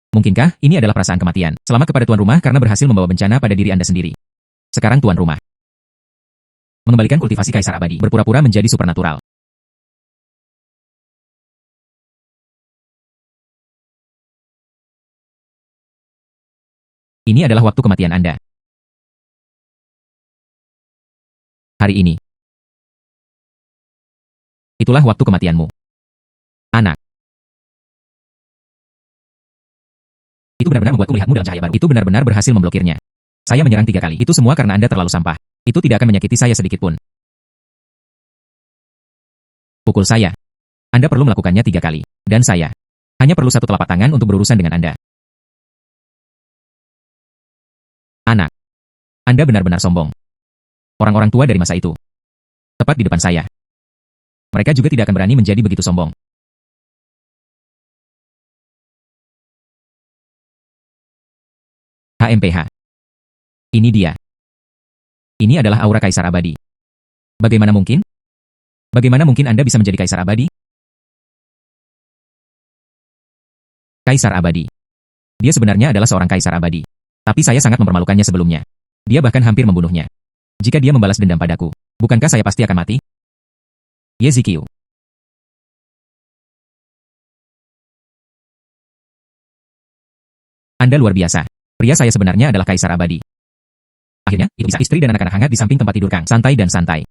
Mungkinkah ini adalah perasaan kematian? Selamat kepada tuan rumah karena berhasil membawa bencana pada diri Anda sendiri. Sekarang tuan rumah mengembalikan kultivasi kaisar abadi, berpura-pura menjadi supernatural. Ini adalah waktu kematian Anda. Hari ini. Itulah waktu kematianmu. Anak. Itu benar-benar membuatku melihatmu dalam cahaya baru. Itu benar-benar berhasil memblokirnya. Saya menyerang 3 kali. Itu semua karena Anda terlalu sampah. Itu tidak akan menyakiti saya sedikit pun. Pukul saya. Anda perlu melakukannya 3 kali. Dan saya hanya perlu 1 telapak tangan untuk berurusan dengan Anda. Anak. Anda benar-benar sombong. Orang-orang tua dari masa itu. Tepat di depan saya. Mereka juga tidak akan berani menjadi begitu sombong. HMPH. Ini dia. Ini adalah aura kaisar abadi. Bagaimana mungkin? Bagaimana mungkin Anda bisa menjadi kaisar abadi? Kaisar abadi. Dia sebenarnya adalah seorang kaisar abadi. Tapi saya sangat mempermalukannya sebelumnya. Dia bahkan hampir membunuhnya. Jika dia membalas dendam padaku, bukankah saya pasti akan mati? Yezikyu. Anda luar biasa. Pria saya sebenarnya adalah kaisar abadi. Akhirnya, itu bisa istri dan anak-anak hangat di samping tempat tidur Kang. Santai dan santai.